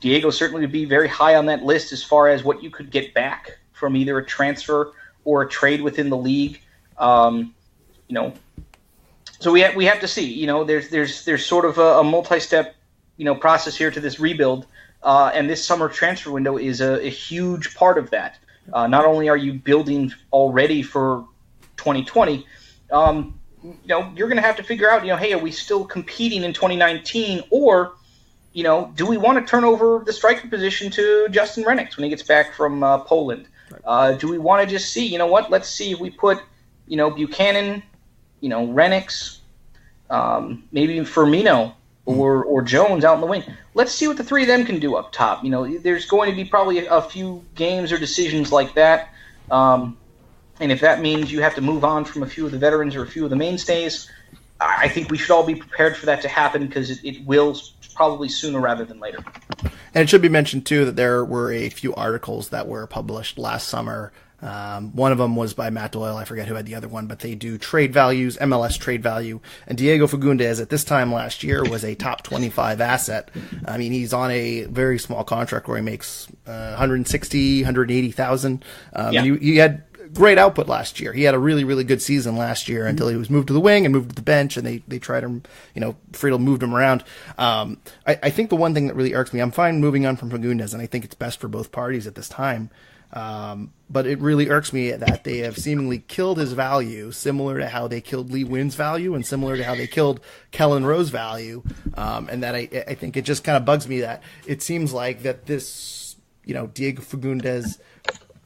Diego certainly would be very high on that list as far as what you could get back from either a transfer or a trade within the league. So we have to see. There's sort of a multi-step process here to this rebuild. And this summer transfer window is a huge part of that. Not only are you building already for 2020, you're going to have to figure out, hey, are we still competing in 2019? Or, do we want to turn over the striker position to Justin Renix when he gets back from Poland? Right. Do we want to just see, let's see if we put, Buchanan, Renix, maybe Firmino, or Jones out in the wing. Let's see what the three of them can do up top. There's going to be probably a few games or decisions like that. And if that means you have to move on from a few of the veterans or a few of the mainstays, I think we should all be prepared for that to happen because it will probably sooner rather than later. And it should be mentioned, too, that there were a few articles that were published last summer One of them was by Matt Doyle. I forget who had the other one, but they do trade values, MLS trade value. And Diego Fagundes at this time last year was a top 25 asset. I mean, he's on a very small contract where he makes 160, 180,000. And he had great output last year. He had a really, really good season last year until he was moved to the wing and moved to the bench, and they tried him, Friedel moved him around. I think the one thing that really irks me, I'm fine moving on from Fagundes, and I think it's best for both parties at this time. But it really irks me that they have seemingly killed his value, similar to how they killed Lee Wynn's value and similar to how they killed Kellen Rowe's value. And that I think it just kind of bugs me that it seems like that this, Diego Fagundes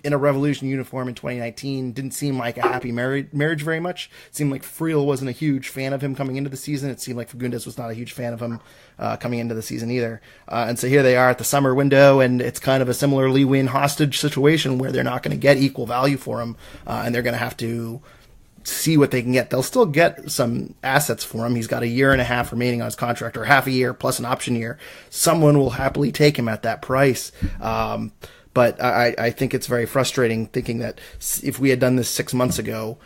in a Revolution uniform in 2019 didn't seem like a happy marriage very much. It seemed like Friel wasn't a huge fan of him coming into the season. It seemed like Fagundes was not a huge fan of him coming into the season either. And so here they are at the summer window, and it's kind of a similar Lee Wynn hostage situation where they're not going to get equal value for him, and they're going to have to see what they can get. They'll still get some assets for him. He's got a year and a half remaining on his contract, or half a year plus an option year. Someone will happily take him at that price. But I think it's very frustrating thinking that if we had done this 6 months ago,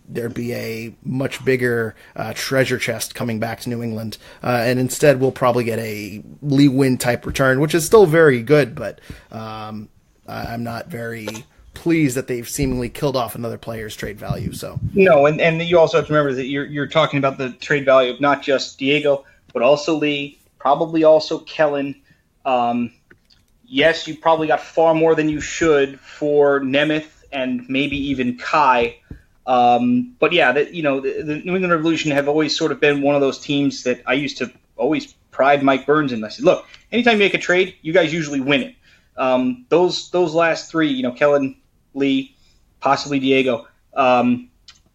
there'd be a much bigger treasure chest coming back to New England. And instead, we'll probably get a Lee Wynn type return, which is still very good, but I'm not very pleased that they've seemingly killed off another player's trade value. So no, and you also have to remember that you're talking about the trade value of not just Diego, but also Lee, probably also Kellen. Yes, you probably got far more than you should for Nemeth and maybe even Kai. But yeah, the New England Revolution have always sort of been one of those teams that I used to always pride Mike Burns in. I said, look, anytime you make a trade, you guys usually win it. Those last three, Kellen, Lee, possibly Diego,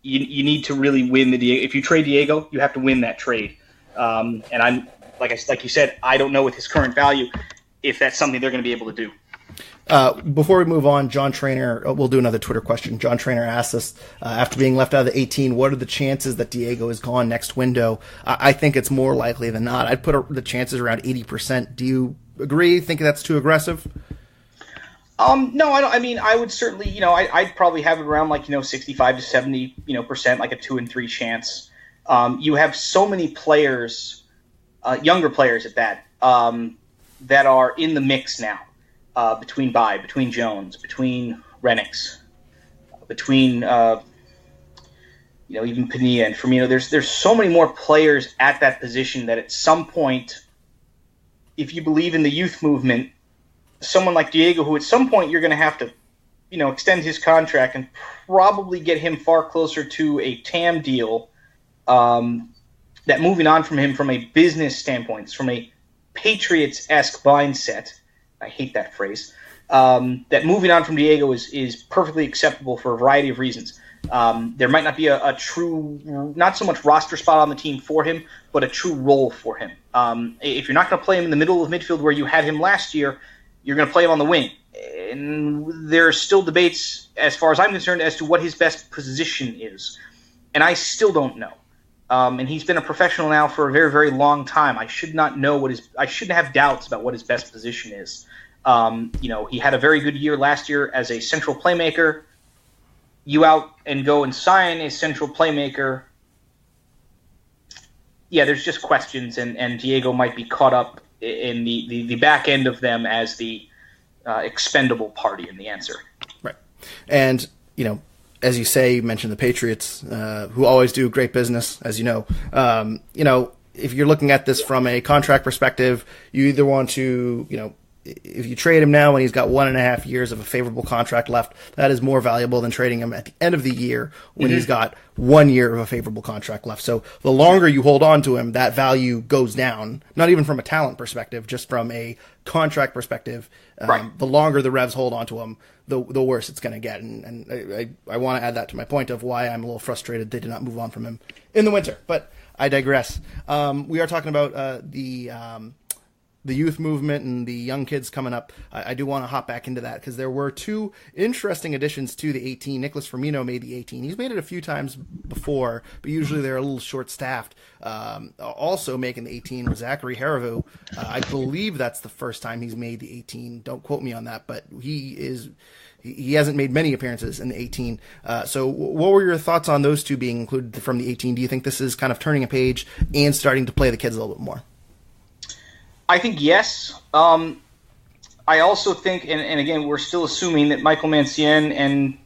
you need to really win the Diego. If you trade Diego, you have to win that trade. And I'm like you said, I don't know with his current value if that's something they're going to be able to do. Before we move on, John Trainer, we'll do another Twitter question. John Trainer asks us, after being left out of the 18, what are the chances that Diego is gone next window? I think it's more likely than not. I'd put the chances around 80%. Do you agree? Think that's too aggressive? No, I don't. I mean, I would certainly, I'd probably have it around 65 to 70%, like a 2 in 3 chance. You have so many players, younger players at that, that are in the mix now, between Jones, between Renix, between even Padilla and Firmino. There's so many more players at that position that at some point, if you believe in the youth movement, someone like Diego, who at some point you're going to have to, extend his contract and probably get him far closer to a TAM deal, that moving on from him from a business standpoint, from a Patriots-esque mindset, I hate that phrase, that moving on from Diego is perfectly acceptable for a variety of reasons. There might not be a true, not so much roster spot on the team for him, but a true role for him. If you're not going to play him in the middle of midfield where you had him last year, you're going to play him on the wing. And there are still debates, as far as I'm concerned, as to what his best position is. And I still don't know. And he's been a professional now for a very, very long time. I should not know I shouldn't have doubts about what his best position is. He had a very good year last year as a central playmaker. You out and go and sign a central playmaker. Yeah, there's just questions, and Diego might be caught up in the back end of them as the expendable party in the answer. Right. And, as you say, you mentioned the Patriots, who always do great business, as you know. If you're looking at this from a contract perspective, you either want to, if you trade him now when he's got 1.5 years of a favorable contract left, that is more valuable than trading him at the end of the year when he's got 1 year of a favorable contract left. So the longer you hold on to him, that value goes down, not even from a talent perspective, just from a contract perspective. Right. The longer the Revs hold on to him, the worse it's going to get. And I want to add that to my point of why I'm a little frustrated they did not move on from him in the winter. But I digress. We are talking about the youth movement and the young kids coming up. I do want to hop back into that because there were 2 interesting additions to the 18. Nicholas Firmino made the 18. He's made it a few times before, but usually they're a little short-staffed. Also making the 18 was Zachary Harivu. I believe that's the first time he's made the 18. Don't quote me on that, but he is he hasn't made many appearances in the 18. So what were your thoughts on those two being included from the 18? Do you think this is kind of turning a page and starting to play the kids a little bit more? I think yes. I also think, and again, we're still assuming that Michael Mancien and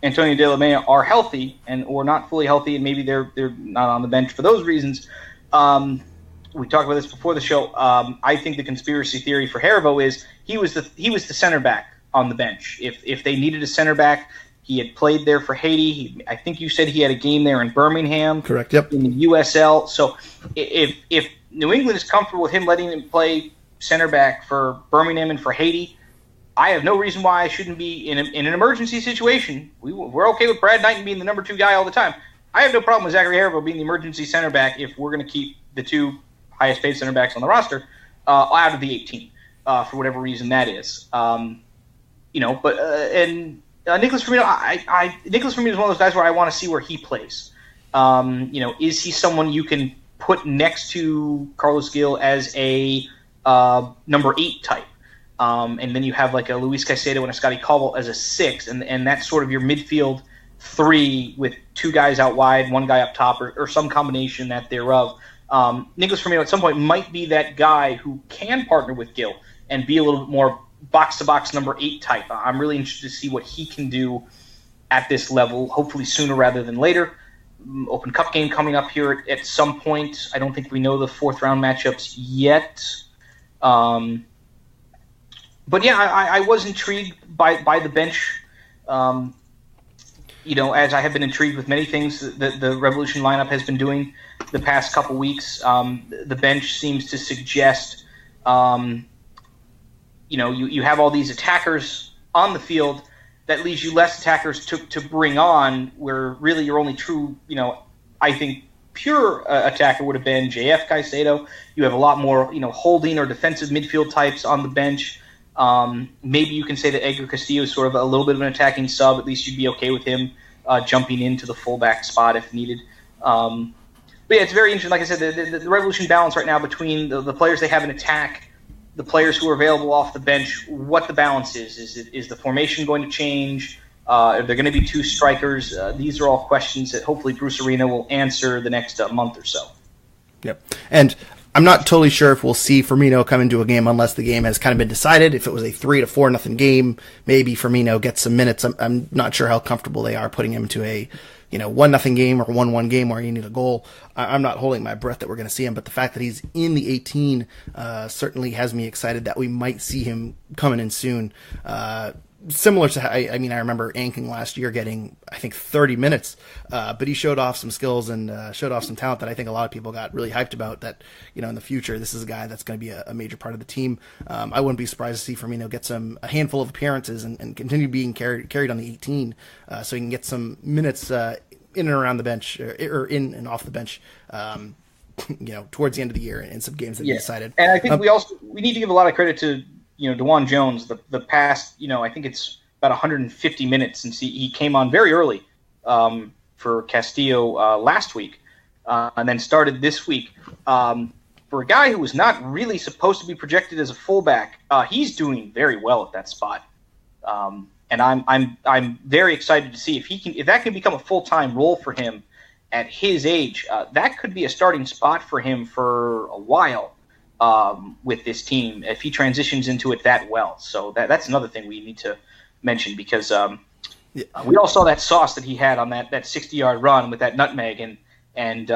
Antonio De La Mea are healthy or not fully healthy, and maybe they're not on the bench for those reasons. We talked about this before the show. I think the conspiracy theory for Hervo is he was the center back on the bench. If they needed a center back, he had played there for Haiti. I think you said he had a game there in Birmingham. Correct. Yep. In the USL. So if New England is comfortable with him letting him play center back for Birmingham and for Haiti, I have no reason why I shouldn't be in an emergency situation. We're okay with Brad Knighton being the number 2 guy all the time. I have no problem with Zachary Hervo being the emergency center back if we're going to keep the 2 highest paid center backs on the roster out of the 18 for whatever reason that is. But Nicholas Firmino, Nicholas Firmino is one of those guys where I want to see where he plays. Is he someone you can put next to Carlos Gil as a number 8 type? And then you have like a Luis Caicedo and a Scotty Caldwell as a 6, and that's sort of your midfield 3 with 2 guys out wide, 1 guy up top, or some combination that thereof. Nicholas Firmino at some point might be that guy who can partner with Gil and be a little bit more box-to-box number 8 type. I'm really interested to see what he can do at this level, hopefully sooner rather than later. Open Cup game coming up here at some point. I don't think we know the 4th-round matchups yet. But yeah, I was intrigued by the bench. As I have been intrigued with many things that the Revolution lineup has been doing the past couple weeks. The bench seems to suggest, you have all these attackers on the field. That leaves you less attackers to bring on, where really your only true, I think, pure attacker would have been JF Caicedo. You have a lot more, holding or defensive midfield types on the bench. Maybe you can say that Edgar Castillo is sort of a little bit of an attacking sub. At least you'd be okay with him jumping into the fullback spot if needed. But yeah, it's very interesting. Like I said, the Revolution balance right now between the players they have in attack, the players who are available off the bench, what the balance is. Is the formation going to change? Are there going to be 2 strikers? These are all questions that hopefully Bruce Arena will answer the next month or so. Yep. And I'm not totally sure if we'll see Firmino come into a game unless the game has kind of been decided. If it was a 3-4 game, maybe Firmino gets some minutes. I'm not sure how comfortable they are putting him into a 1-0 game or 1-1 game where you need a goal. I'm not holding my breath that we're going to see him, but the fact that he's in the 18 certainly has me excited that we might see him coming in soon. Similar to, I remember Anking last year getting, I think, 30 minutes, but he showed off some skills and showed off some talent that I think a lot of people got really hyped about, that, in the future, this is a guy that's going to be a major part of the team. I wouldn't be surprised to see Firmino get a handful of appearances and continue being carried on the 18, so he can get some minutes in and around the bench, or in and off the bench, towards the end of the year in some games that he decided. And I think we need to give a lot of credit to DeJuan Jones, the past, I think it's about 150 minutes since he came on very early for Castillo last week, and then started this week. For a guy who was not really supposed to be projected as a fullback, he's doing very well at that spot. And I'm very excited to see if that can become a full-time role for him at his age. That could be a starting spot for him for a while. With this team, if he transitions into it that well. So that's another thing we need to mention, because we all saw that sauce that he had on that 60-yard run with that nutmeg, and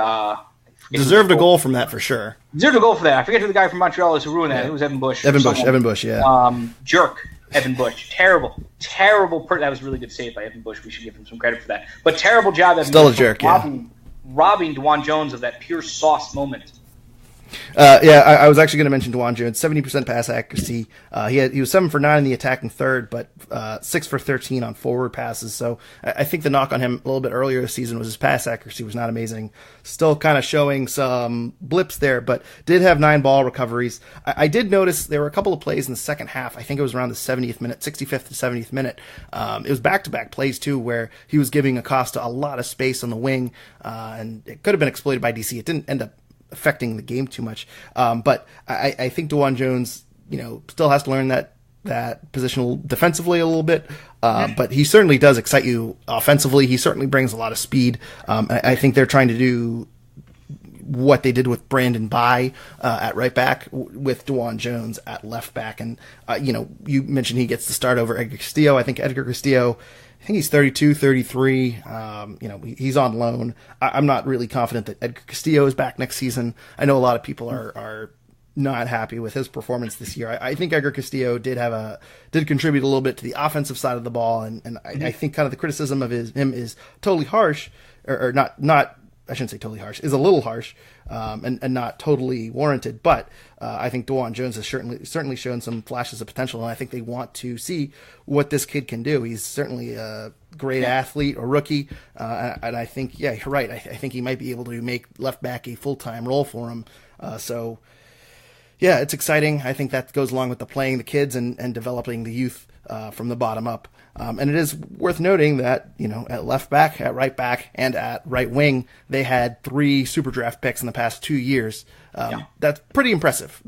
deserved a goal from that for sure. Deserved a goal for that. I forget who the guy from Montreal is who ruined that. It was Evan Bush. Evan Bush, yeah. Jerk. Evan Bush. Terrible. That was a really good save by Evan Bush. We should give him some credit for that. But terrible job, Evan Still Bush, a jerk, robbing DeJuan Jones of that pure sauce moment. I was actually going to mention DeJuan Jones, 70% pass accuracy. He was 7 for 9 in the attacking third, but 6 for 13 on forward passes. So I think the knock on him a little bit earlier this season was his pass accuracy was not amazing. Still kind of showing some blips there, but did have 9 ball recoveries. I did notice there were a couple of plays in the second half. I think it was around the 70th minute, 65th to 70th minute. It was back-to-back plays too, where he was giving Acosta a lot of space on the wing, and it could have been exploited by DC. It didn't end up affecting the game too much. But I think DeJuan Jones, still has to learn that that position defensively a little bit, but he certainly does excite you offensively. He certainly brings a lot of speed. I think they're trying to do what they did with Brandon Bye at right back with DeJuan Jones at left back. And, you mentioned he gets the start over Edgar Castillo. I think Edgar Castillo, I think he's 32, 33. He's on loan. I'm not really confident that Edgar Castillo is back next season. I know a lot of people are not happy with his performance this year. I think Edgar Castillo did contribute a little bit to the offensive side of the ball, and I think kind of the criticism of him is totally harsh, or not. I shouldn't say totally harsh, is a little harsh, and not totally warranted. But I think DeJuan Jones has certainly shown some flashes of potential, and I think they want to see what this kid can do. He's certainly a great athlete, a rookie, and I think, you're right. I think he might be able to make left back a full-time role for him. It's exciting. I think that goes along with the playing the kids and developing the youth from the bottom up. And it is worth noting that, at left back, at right back, and at right wing, they had 3 super draft picks in the past 2 years. That's pretty impressive.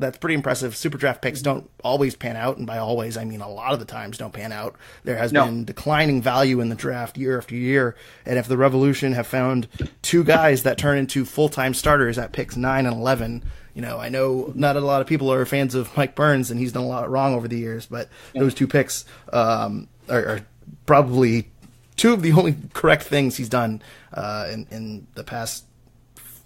Super draft picks don't always pan out, and by always, I mean a lot of the times don't pan out. There has been declining value in the draft year after year, and if the Revolution have found 2 guys that turn into full-time starters at picks 9 and 11, I know not a lot of people are fans of Mike Burns, and he's done a lot wrong over the years, but those 2 picks are probably 2 of the only correct things he's done in the past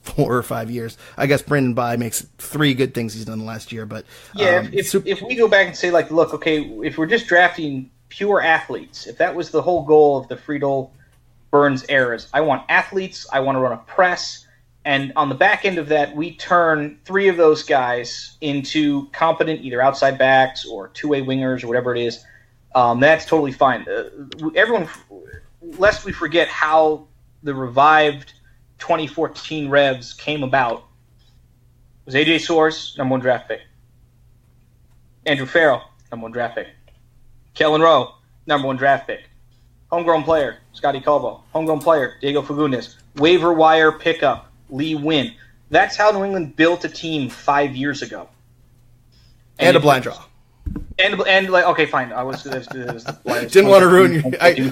4 or 5 years. I guess Brandon Bye makes 3 good things he's done last year, but if we go back and say, like, look, okay, if we're just drafting pure athletes, if that was the whole goal of the Friedel Burns eras, I want athletes, I want to run a press. And on the back end of that, we turn 3 of those guys into competent either outside backs or two-way wingers or whatever it is. That's totally fine. Everyone, lest we forget how the revived 2014 Revs came about, was AJ Soares, number 1 draft pick. Andrew Farrell, number 1 draft pick. Kellen Rowe, number 1 draft pick. Homegrown player, Scotty Colbo. Homegrown player, Diego Fagundes. Waiver wire pickup, Lee Wynn. That's how New England built a team 5 years ago. And a blind draw. And like, okay, fine. I was didn't want to ruin your.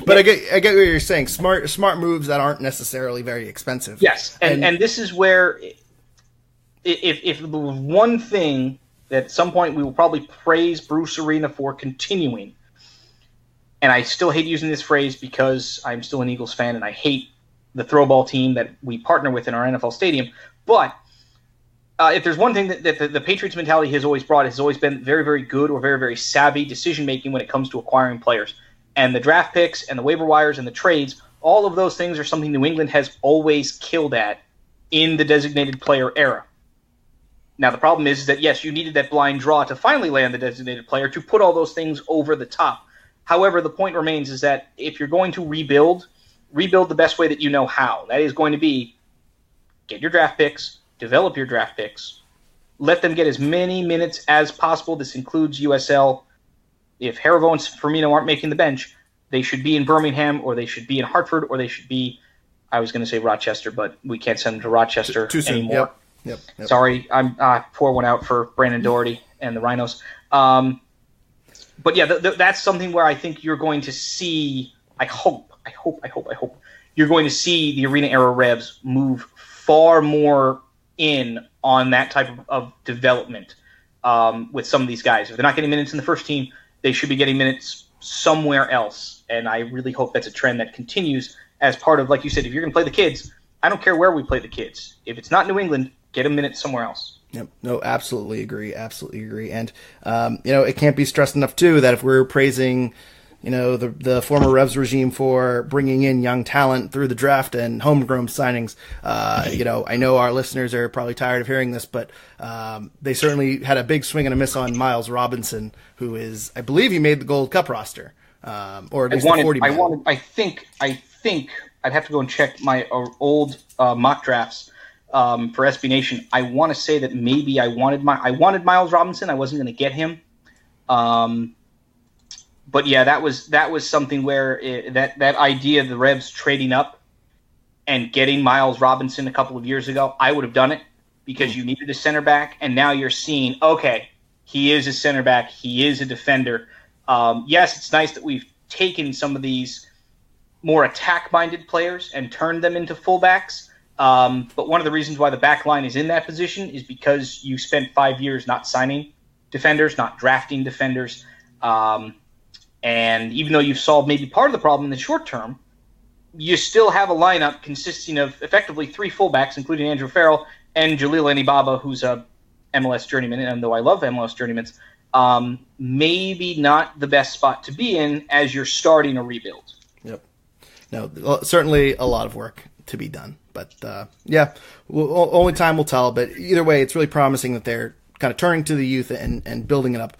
But I get what you're saying. Smart moves that aren't necessarily very expensive. Yes, and this is where, if there was one thing that at some point we will probably praise Bruce Arena for continuing, and I still hate using this phrase because I'm still an Eagles fan and I hate the throw ball team that we partner with in our NFL stadium, but. If there's one thing that the Patriots mentality has always brought, has always been very, very good or very, very savvy decision-making when it comes to acquiring players. And the draft picks and the waiver wires and the trades, all of those things are something New England has always killed at in the designated player era. Now, the problem is that, yes, you needed that blind draw to finally land the designated player to put all those things over the top. However, the point remains is that if you're going to rebuild the best way that you know how. That is going to be get your draft picks, develop your draft picks, let them get as many minutes as possible. This includes USL. If Haribo and Firmino aren't making the bench, they should be in Birmingham, or they should be in Hartford, or they should be, I was going to say Rochester, but we can't send them to Rochester Too soon. anymore. Yep. Sorry, I'm pour one out for Brandon Doherty and the Rhinos. But yeah, that's something where I think you're going to see, I hope, you're going to see the Arena Era Revs move far more in on that type of development with some of these guys. If they're not getting minutes in the first team, they should be getting minutes somewhere else. And I really hope that's a trend that continues as part of, like you said, if you're going to play the kids, I don't care where we play the kids. If it's not New England, get them minutes somewhere else. Yep. No, absolutely agree. And, it can't be stressed enough, too, that if we're praising the former Revs regime for bringing in young talent through the draft and homegrown signings. I know our listeners are probably tired of hearing this, but they certainly had a big swing and a miss on Miles Robinson, who is, I believe he made the Gold Cup roster, or at least the 40 man. I think I'd have to go and check my old mock drafts for SB Nation. I want to say that maybe I wanted Miles Robinson. I wasn't going to get him. But yeah, that was something where that idea of the Revs trading up and getting Miles Robinson a couple of years ago, I would have done it because you needed a center back, and now you're seeing, okay, he is a center back, he is a defender. Yes, it's nice that we've taken some of these more attack-minded players and turned them into fullbacks. But one of the reasons why the back line is in that position is because you spent 5 years not signing defenders, not drafting defenders. And even though you've solved maybe part of the problem in the short term, you still have a lineup consisting of effectively 3 fullbacks, including Andrew Farrell and Jalil Anibaba, who's a MLS journeyman. And though I love MLS journeymans, maybe not the best spot to be in as you're starting a rebuild. Yep. No, certainly a lot of work to be done. But, only time will tell. But either way, it's really promising that they're kind of turning to the youth and building it up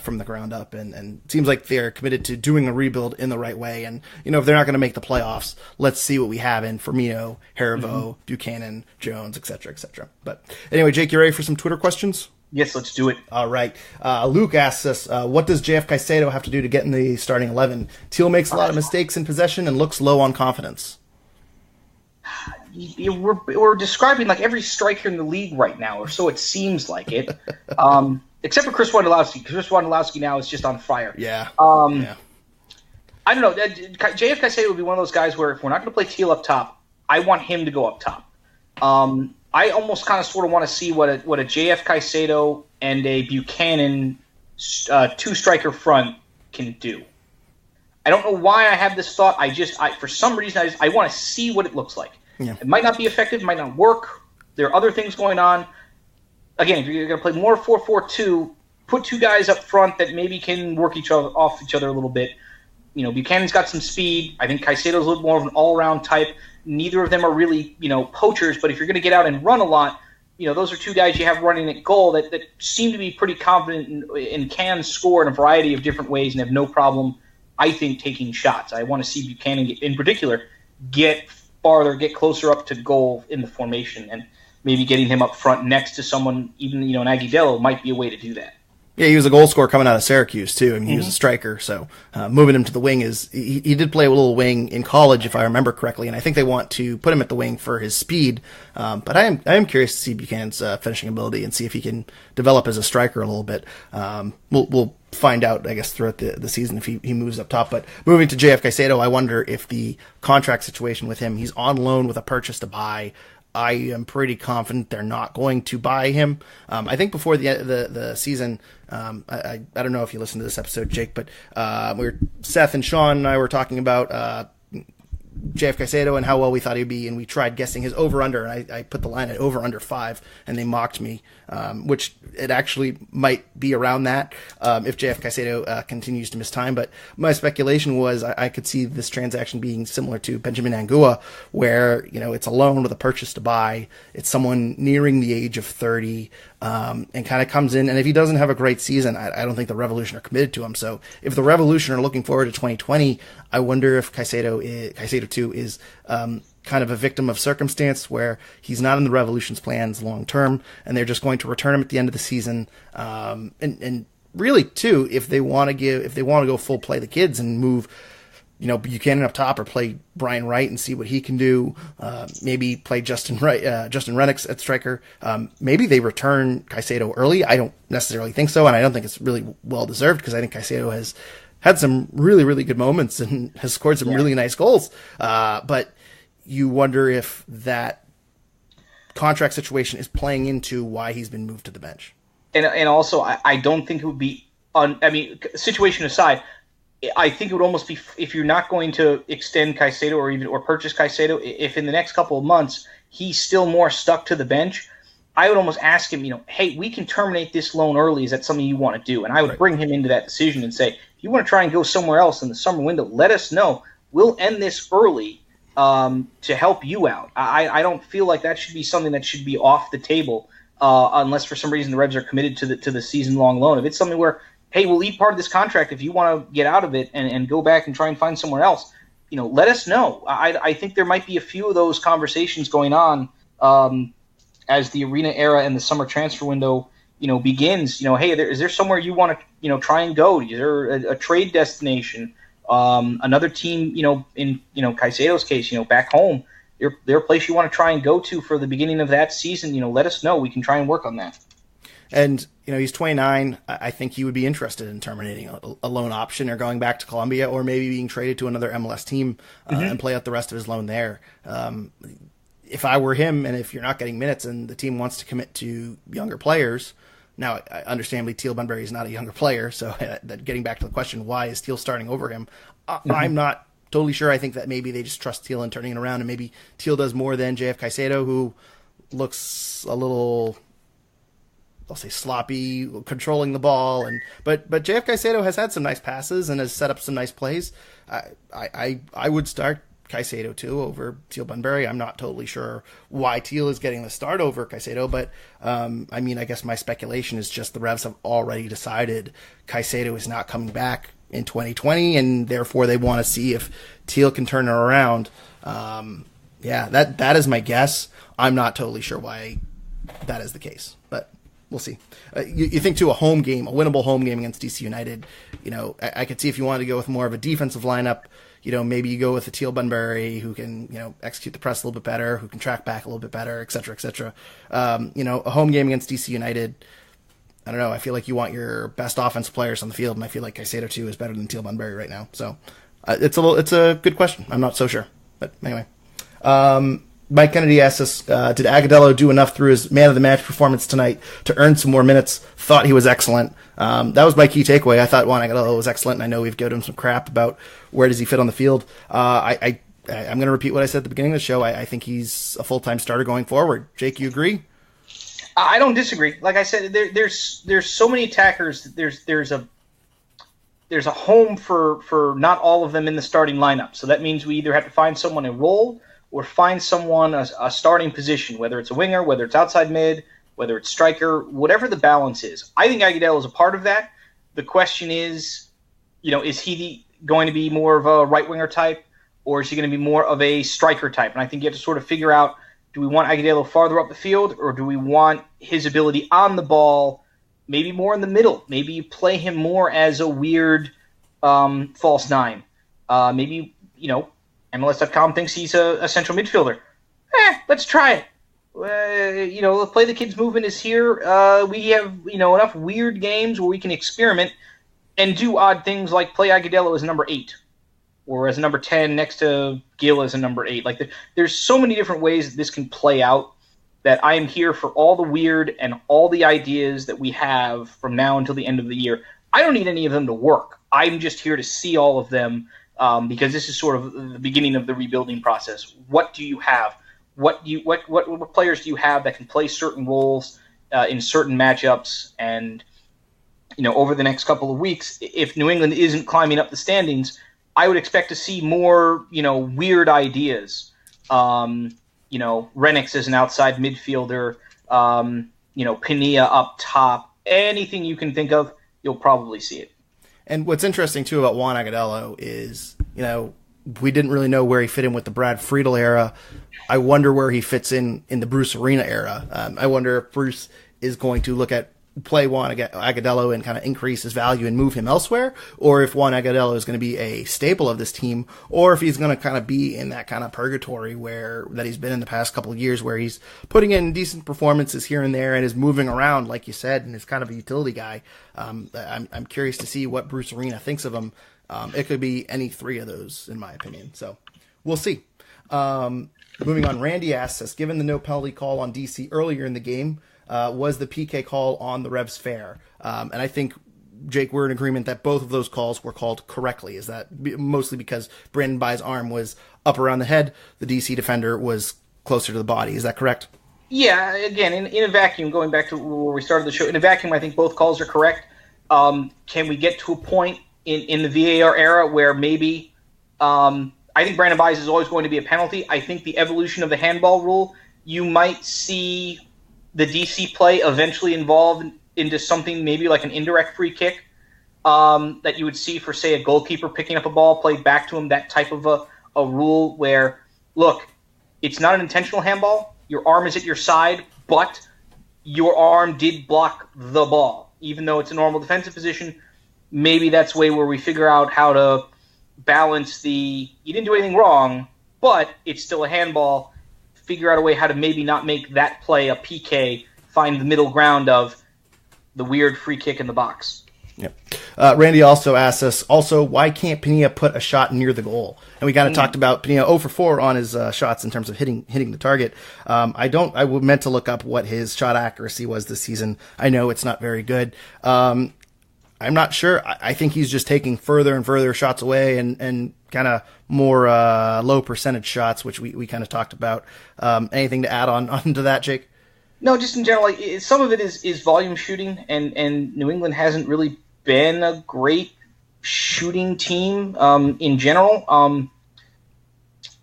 from the ground up. And it seems like they're committed to doing a rebuild in the right way. And, if they're not going to make the playoffs, let's see what we have in Firmino, Haribo, Buchanan, Jones, et cetera, et cetera. But anyway, Jake, you ready for some Twitter questions? Yes, let's do it. All right. Luke asks us, what does JF Caicedo have to do to get in the starting 11? Teal makes a lot of mistakes in possession and looks low on confidence. We're describing like every striker in the league right now, or so it seems like it. Except for Chris Wondolowski. Chris Wondolowski now is just on fire. Yeah. I don't know. JF Caicedo would be one of those guys where if we're not going to play Teal up top, I want him to go up top. I almost kind of sort of want to see what a JF Caicedo and a Buchanan 2-striker front can do. I don't know why I have this thought. For some reason, I want to see what it looks like. Yeah. It might not be effective. It might not work. There are other things going on. Again, if you're going to play more 4-4-2, put 2 guys up front that maybe can work off each other a little bit. Buchanan's got some speed. I think Caicedo's a little more of an all-around type. Neither of them are really, poachers. But if you're going to get out and run a lot, those are 2 guys you have running at goal that seem to be pretty confident and can score in a variety of different ways and have no problem, I think, taking shots. I want to see Buchanan, in particular, get farther, get closer up to goal in the formation, and maybe getting him up front next to someone, even an Aguilera might be a way to do that. Yeah, he was a goal scorer coming out of Syracuse too. I mean, he was a striker, so moving him to the wing he did play a little wing in college, if I remember correctly, and I think they want to put him at the wing for his speed. But I am curious to see Buchanan's finishing ability and see if he can develop as a striker a little bit. We'll find out, I guess, throughout the season if he moves up top. But moving to JF Caicedo, I wonder if the contract situation with him, he's on loan with a purchase to buy. I am pretty confident they're not going to buy him. I think before the season, I don't know if you listened to this episode, Jake, but Seth and Sean and I were talking about JF Caicedo and how well we thought he'd be, and we tried guessing his over-under, and I put the line at over-under 5, and they mocked me, which it actually might be around that if JF Caicedo continues to miss time. But my speculation was I could see this transaction being similar to Benjamin Angua, where it's a loan with a purchase to buy. It's someone nearing the age of 30 and kind of comes in, and if he doesn't have a great season, I don't think the Revolution are committed to him. So if the Revolution are looking forward to 2020, I wonder if Caicedo too is kind of a victim of circumstance where he's not in the Revolution's plans long term, and they're just going to return him at the end of the season. And really too, if they want to go full play the kids and move, Buchanan up top or play Brian Wright and see what he can do. Maybe play Justin Rennicks at striker. Maybe they return Caicedo early. I don't necessarily think so, and I don't think it's really well deserved because I think Caicedo has had some really, really good moments and has scored some really nice goals. But you wonder if that contract situation is playing into why he's been moved to the bench. And also, I don't think it would be situation aside, I think it would almost be, if you're not going to extend Caicedo or purchase Caicedo, if in the next couple of months he's still more stuck to the bench, I would almost ask him, hey, we can terminate this loan early. Is that something you want to do? And I would bring him into that decision and say, if you want to try and go somewhere else in the summer window, let us know. We'll end this early to help you out. I don't feel like that should be something that should be off the table unless for some reason the Revs are committed to the season-long loan. If it's something where, hey, we'll eat part of this contract if you want to get out of it and go back and try and find somewhere else, let us know. I think there might be a few of those conversations going on as the arena era and the summer transfer window, begins. Hey, is there somewhere you want to, try and go? Is there a trade destination? Another team, in Caicedo's case, back home, there a place you want to try and go to for the beginning of that season? Let us know. We can try and work on that. And, he's 29. I think he would be interested in terminating a loan option or going back to Columbia, or maybe being traded to another MLS team and play out the rest of his loan there. If I were him, and if you're not getting minutes and the team wants to commit to younger players, now, understandably, Teal Bunbury is not a younger player, so getting back to the question, why is Teal starting over him? I'm not totally sure. I think that maybe they just trust Teal in turning it around, and maybe Teal does more than JF Caicedo, who looks a little, I'll say, sloppy, controlling the ball. But JF Caicedo has had some nice passes and has set up some nice plays. I would start Caicedo too over Teal Bunbury. I'm not totally sure why Teal is getting the start over Caicedo, but I guess my speculation is just the Revs have already decided Caicedo is not coming back in 2020, and therefore they want to see if Teal can turn it around. That is my guess. I'm not totally sure why that is the case, but we'll see. You think too, a winnable home game against DC United. I could see if you wanted to go with more of a defensive lineup. Maybe you go with a Teal Bunbury who can, execute the press a little bit better, who can track back a little bit better, et cetera, et cetera. A home game against DC United, I don't know. I feel like you want your best offensive players on the field, and I feel like Caicedo too is better than Teal Bunbury right now. So it's a good question. I'm not so sure, but anyway. Mike Kennedy asked us, did Agudelo do enough through his man of the match performance tonight to earn some more minutes? Thought he was excellent. That was my key takeaway. I thought Juan Agudelo was excellent, and I know we've given him some crap about where does he fit on the field. I'm going to repeat what I said at the beginning of the show. I think he's a full-time starter going forward. Jake, you agree? I don't disagree. Like I said, there's so many attackers. There's a home for not all of them in the starting lineup. So that means we either have to find someone in role or find someone a starting position, whether it's a winger, whether it's outside mid, whether it's striker, whatever the balance is. I think Agudelo is a part of that. The question is, is he going to be more of a right winger type, or is he going to be more of a striker type? And I think you have to sort of figure out, do we want Agudelo farther up the field, or do we want his ability on the ball maybe more in the middle? Maybe you play him more as a weird false nine. Maybe, MLS.com thinks he's a central midfielder. Let's try it. The play the kids movement is here. We have, enough weird games where we can experiment and do odd things like play Agudelo as number 8 or as number 10 next to Gil as a number 8. Like there's so many different ways that this can play out that I am here for all the weird and all the ideas that we have from now until the end of the year. I don't need any of them to work. I'm just here to see all of them. Because this is sort of the beginning of the rebuilding process. What do you have? What players do you have that can play certain roles in certain matchups? And over the next couple of weeks, if New England isn't climbing up the standings, I would expect to see more weird ideas. Renix as an outside midfielder. Pinilla up top. Anything you can think of, you'll probably see it. And what's interesting, too, about Juan Agudelo is, we didn't really know where he fit in with the Brad Friedel era. I wonder where he fits in the Bruce Arena era. I wonder if Bruce is going to play Juan Agudelo and kind of increase his value and move him elsewhere, or if Juan Agudelo is going to be a staple of this team, or if he's going to kind of be in that kind of purgatory that he's been in the past couple of years, where he's putting in decent performances here and there and is moving around, like you said, and is kind of a utility guy. I'm curious to see what Bruce Arena thinks of him. It could be any three of those, in my opinion. So we'll see. Moving on, Randy asks us, given the no penalty call on DC earlier in the game, was the PK call on the Revs fair? And I think, Jake, we're in agreement that both of those calls were called correctly. Is that mostly because Brandon Bye's arm was up around the head, the DC defender was closer to the body? Is that correct? Yeah, again, in a vacuum, going back to where we started the show, in a vacuum, I think both calls are correct. Can we get to a point in the VAR era where maybe I think Brandon Bye's is always going to be a penalty. I think the evolution of the handball rule, you might see the DC play eventually involved into something maybe like an indirect free kick that you would see for, say, a goalkeeper picking up a ball played back to him, that type of a rule where, look, it's not an intentional handball. Your arm is at your side, but your arm did block the ball. Even though it's a normal defensive position, maybe that's a way where we figure out how to balance you didn't do anything wrong, but it's still a handball. Figure out a way how to maybe not make that play a PK, find the middle ground of the weird free kick in the box. Yep. Randy also asks us, why can't Pena put a shot near the goal? And we kind of talked about Pena 0 for 4 on his shots in terms of hitting the target. I meant to look up what his shot accuracy was this season. I know it's not very good. I'm not sure. I think he's just taking further and further shots away and kind of more low percentage shots, which we kind of talked about. Anything to add on to that, Jake? No, just in general, some of it is volume shooting, and New England hasn't really been a great shooting team in general.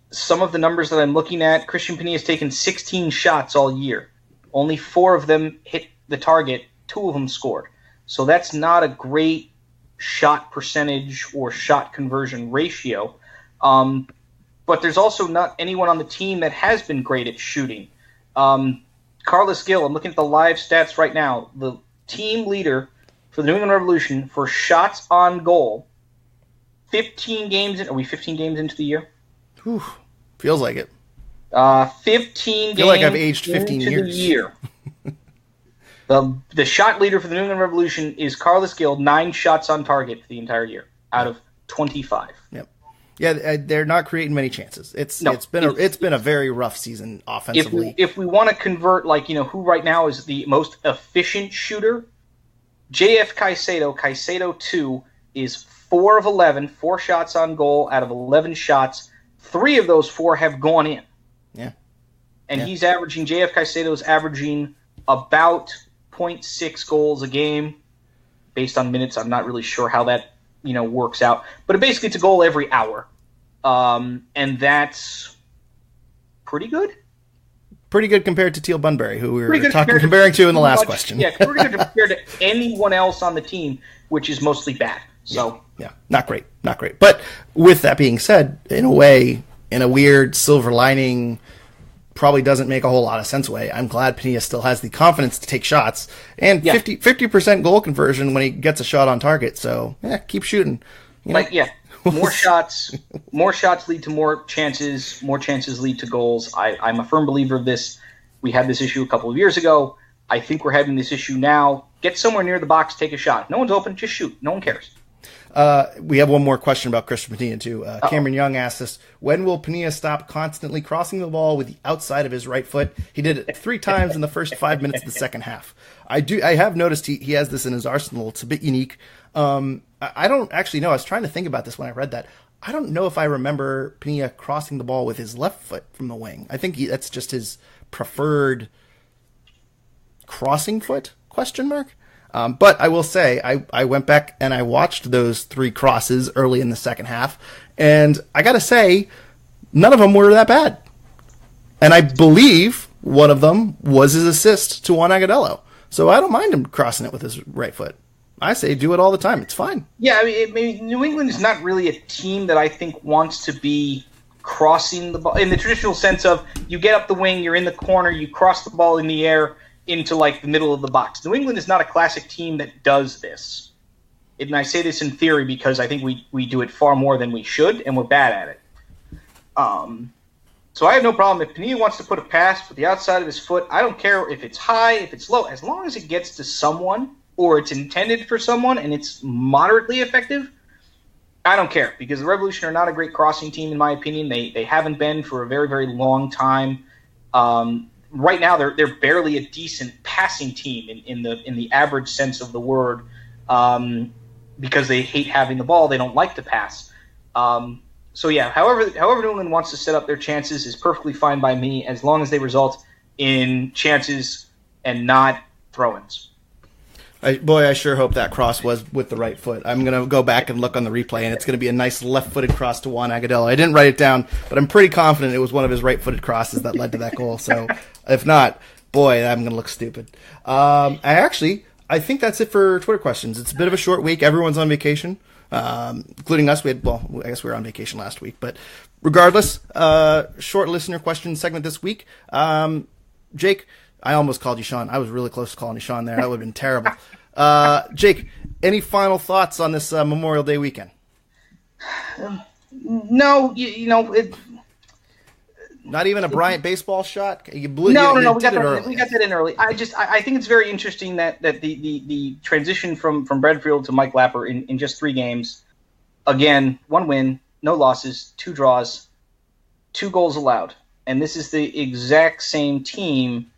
Some of the numbers that I'm looking at, Christian Pena has taken 16 shots all year. Only 4 of them hit the target, 2 of them scored. So that's not a great shot percentage or shot conversion ratio. But there's also not anyone on the team that has been great at shooting. Carlos Gil, I'm looking at the live stats right now. The team leader for the New England Revolution for shots on goal, 15 games in. Are we 15 games into the year? Whew, feels like it. 15 games. I feel like I've aged 15 into years. The year. The shot leader for the New England Revolution is Carlos Gil, 9 shots on target for the entire year out of 25. Yep. Yeah, they're not creating many chances. It's been a very rough season offensively. If we want to convert, who right now is the most efficient shooter, JF Caicedo 2 is 4 of 11, 4 shots on goal out of 11 shots. 3 of those 4 have gone in. Yeah. And JF Caicedo's averaging about 0.6 goals a game based on minutes. I'm not really sure how that works out, but basically it's a goal every hour, and that's pretty good. Pretty good compared to Teal Bunbury, who we were comparing to in the last question. Yeah, pretty good compared to anyone else on the team, which is mostly bad. So yeah, not great. But with that being said, in a way, in a weird silver lining, probably doesn't make a whole lot of sense way, I'm glad Pena still has the confidence to take shots and 50% goal conversion when he gets a shot on target. So yeah, keep shooting. More shots lead to more chances. More chances lead to goals. I'm a firm believer of this. We had this issue a couple of years ago. I think we're having this issue now. Get somewhere near the box, take a shot. If no one's open, just shoot. No one cares. We have one more question about Christian Pena, too. Cameron Young asked us, when will Pena stop constantly crossing the ball with the outside of his right foot? He did it 3 times in the first 5 minutes of the second half. I have noticed he has this in his arsenal. It's a bit unique. I don't actually know. I was trying to think about this when I read that. I don't know if I remember Pena crossing the ball with his left foot from the wing. I think that's just his preferred crossing foot, ? But I will say, I went back and I watched those 3 crosses early in the second half, and I got to say, none of them were that bad. And I believe one of them was his assist to Juan Agudelo. So I don't mind him crossing it with his right foot. I say do it all the time. It's fine. Yeah, I mean, New England is not really a team that I think wants to be crossing the ball in the traditional sense of you get up the wing, you're in the corner, you cross the ball in the air into the middle of the box. New England is not a classic team that does this. And I say this in theory because I think we do it far more than we should, and we're bad at it. So I have no problem. If Pena wants to put a pass with the outside of his foot, I don't care if it's high, if it's low. As long as it gets to someone or it's intended for someone and it's moderately effective, I don't care. Because the Revolution are not a great crossing team, in my opinion. They haven't been for a very, very long time. Right now, they're barely a decent passing team in the average sense of the word, because they hate having the ball. They don't like to pass. So yeah, however New England wants to set up their chances is perfectly fine by me, as long as they result in chances and not throw-ins. I sure hope that cross was with the right foot. I'm going to go back and look on the replay, and it's going to be a nice left-footed cross to Juan Agudelo. I didn't write it down, but I'm pretty confident it was one of his right-footed crosses that led to that goal. So if not, boy, I'm going to look stupid. I think that's it for Twitter questions. It's a bit of a short week. Everyone's on vacation, including us. I guess we were on vacation last week. But regardless, short listener question segment this week. Jake, I almost called you Sean. I was really close to calling you Sean there. That would have been terrible. Jake, any final thoughts on this Memorial Day weekend? No, Not even a Bryant baseball shot. No. We got that in early. I think it's very interesting that the transition from Bradfield to Mike Lapper in just 3 games. Again, 1 win, no losses, 2 draws, 2 goals allowed, and this is the exact same team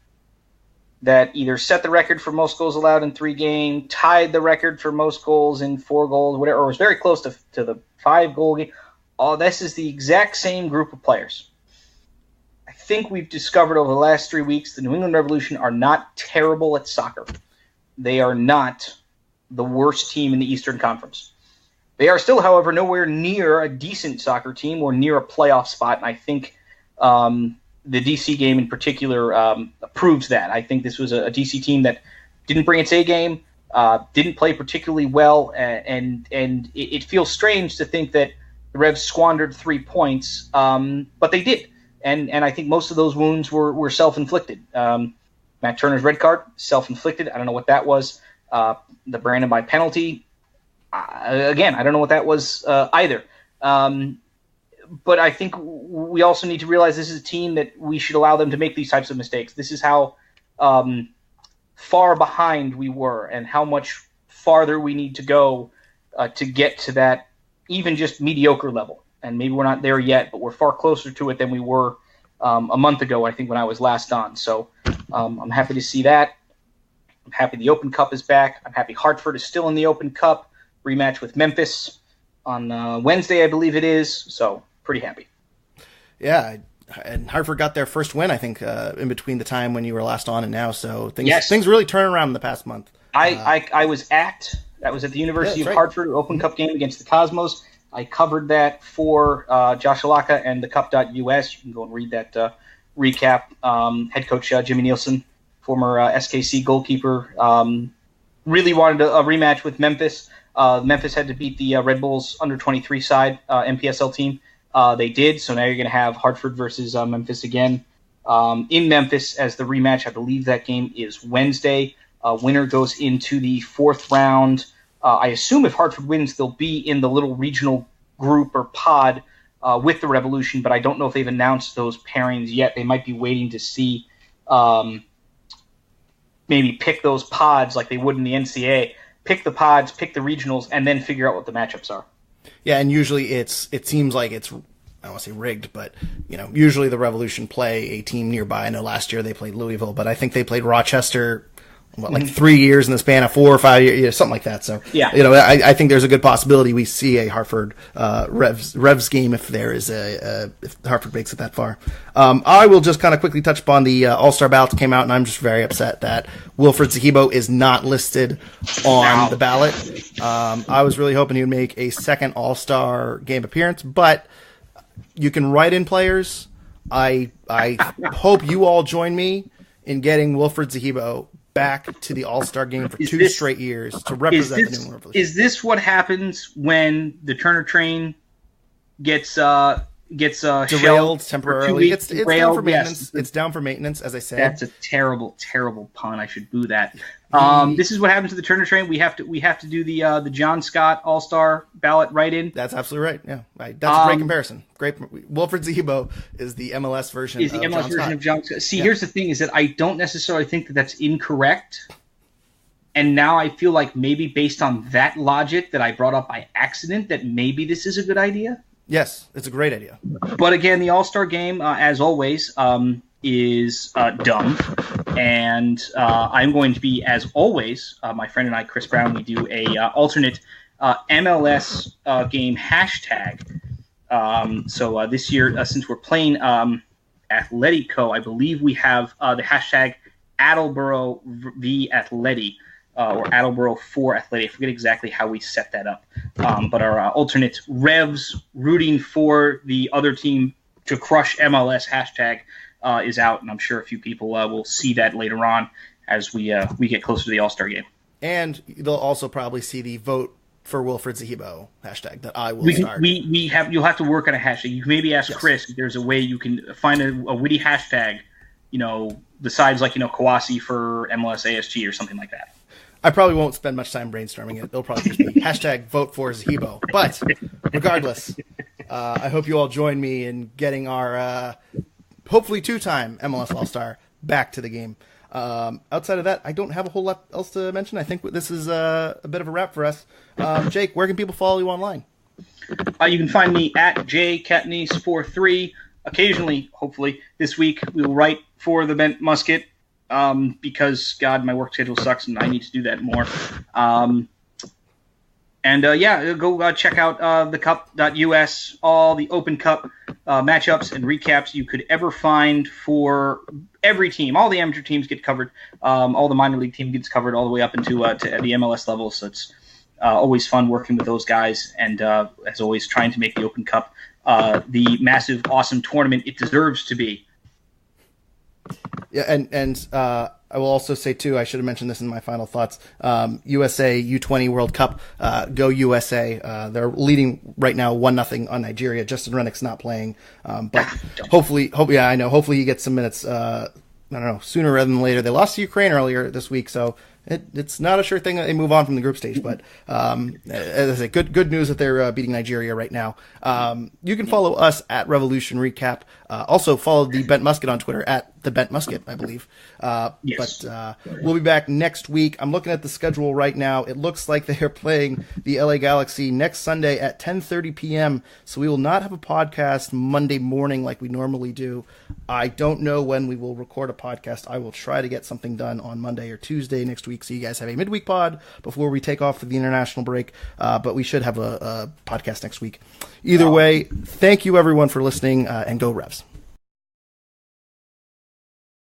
that either set the record for most goals allowed in 3 games, tied the record for most goals in 4 goals, whatever, or was very close to the 5-goal game. All this is the exact same group of players. I think we've discovered over the last 3 weeks the New England Revolution are not terrible at soccer. They are not the worst team in the Eastern Conference. They are still, however, nowhere near a decent soccer team or near a playoff spot, and I think the DC game in particular proves that. I think this was a DC team that didn't bring its A game, didn't play particularly well, and it feels strange to think that the Revs squandered 3 points, but they did. And I think most of those wounds were self-inflicted. Matt Turner's red card, self-inflicted. I don't know what that was. The Brandon by penalty, again, I don't know what that was either. But I think we also need to realize this is a team that we should allow them to make these types of mistakes. This is how far behind we were and how much farther we need to go to get to that even just mediocre level. And maybe we're not there yet, but we're far closer to it than we were a month ago, I think, when I was last on. So I'm happy to see that. I'm happy the Open Cup is back. I'm happy Hartford is still in the Open Cup. Rematch with Memphis on Wednesday, I believe it is. So pretty happy. Yeah, and Hartford got their first win, I think, in between the time when you were last on and now. So things really turn around in the past month. I was at the University of Hartford Open Cup game against the Cosmos. I covered that for Josh Alaka and the Cup.us. You can go and read that recap. Head coach Jimmy Nielsen, former SKC goalkeeper, really wanted a rematch with Memphis. Memphis had to beat the Red Bulls under-23 side MPSL team. They did, so now you're going to have Hartford versus Memphis again in Memphis as the rematch. I believe that game is Wednesday. Winner goes into the 4th round. I assume if Hartford wins, they'll be in the little regional group or pod with the Revolution, but I don't know if they've announced those pairings yet. They might be waiting to see maybe pick those pods like they would in the NCAA. Pick the pods, pick the regionals, and then figure out what the matchups are. Yeah, and usually it seems like it's, I don't want to say rigged, but usually the Revolution play a team nearby. I know last year they played Louisville, but I think they played Rochester 3 years in the span of 4 or 5 years, something like that. So yeah, I think there's a good possibility we see a Hartford Revs game if there is if Hartford makes it that far. I will just kind of quickly touch upon the All-Star ballot that came out, and I'm just very upset that Wilfred Zahibo is not listed on the ballot. I was really hoping he would make a second All-Star game appearance, but you can write in players. I hope you all join me in getting Wilfred Zahibo back to the All-Star game for 2 straight years to represent the New England Revolution. Is this what happens when the Turner train gets derailed temporarily? It's down for maintenance. Yes. It's down for maintenance, as I said. That's a terrible, terrible pun. I should boo that. This is what happens to the Turner train. We have to do the John Scott All-Star ballot write-in. That's absolutely right. Yeah, right. That's a great comparison. Great. Wilfred Zahibo is the MLS version. Of John Scott. See, here's the thing: is that I don't necessarily think that that's incorrect. And now I feel like maybe based on that logic that I brought up by accident, that maybe this is a good idea. Yes, it's a great idea. But again, the All-Star game, as always, is dumb. And I'm going to be, as always, my friend and I, Chris Brown, we do a alternate MLS game hashtag. So this year, since we're playing Atletico, I believe we have the hashtag Attleboro v Atleti. Or Attleboro for Athletic. I forget exactly how we set that up. But our alternate Revs rooting for the other team to crush MLS hashtag is out, and I'm sure a few people will see that later on as we get closer to the All-Star game. And they'll also probably see the vote for Wilfred Zahibo hashtag that I will start. You'll have to work on a hashtag. You can maybe ask Chris if there's a way you can find a witty hashtag, besides Kawasi for MLS ASG or something like that. I probably won't spend much time brainstorming it. It'll probably just be hashtag vote for Zahibo. But regardless, I hope you all join me in getting our hopefully two-time MLS All-Star back to the game. Outside of that, I don't have a whole lot else to mention. I think this is a bit of a wrap for us. Jake, where can people follow you online? You can find me at jketnice43. Occasionally, hopefully, this week we will write for the Bent Musket because, God, my work schedule sucks and I need to do that more. Go check out thecup.us, all the Open Cup matchups and recaps you could ever find for every team. All the amateur teams get covered. All the minor league team gets covered all the way up into to the MLS level. So it's always fun working with those guys. And as always, trying to make the Open Cup the massive, awesome tournament it deserves to be. Yeah, and I will also say, too, I should have mentioned this in my final thoughts, USA U20 World Cup, go USA. They're leading right now 1-0 on Nigeria. Justin Rennick's not playing, but hopefully he gets some minutes, I don't know, sooner rather than later. They lost to Ukraine earlier this week, so it's not a sure thing that they move on from the group stage, but as I say, good news that they're beating Nigeria right now. You can follow us at Revolution Recap. Also follow the Bent Musket on Twitter at the Bent Musket, I believe. Yes. But we'll be back next week. I'm looking at the schedule right now. It looks like they are playing the LA Galaxy next Sunday at 10:30 p.m. So we will not have a podcast Monday morning like we normally do. I don't know when we will record a podcast. I will try to get something done on Monday or Tuesday next week, so you guys have a midweek pod before we take off for the international break. But we should have a podcast next week. Either way, thank you everyone for listening, and go Revs.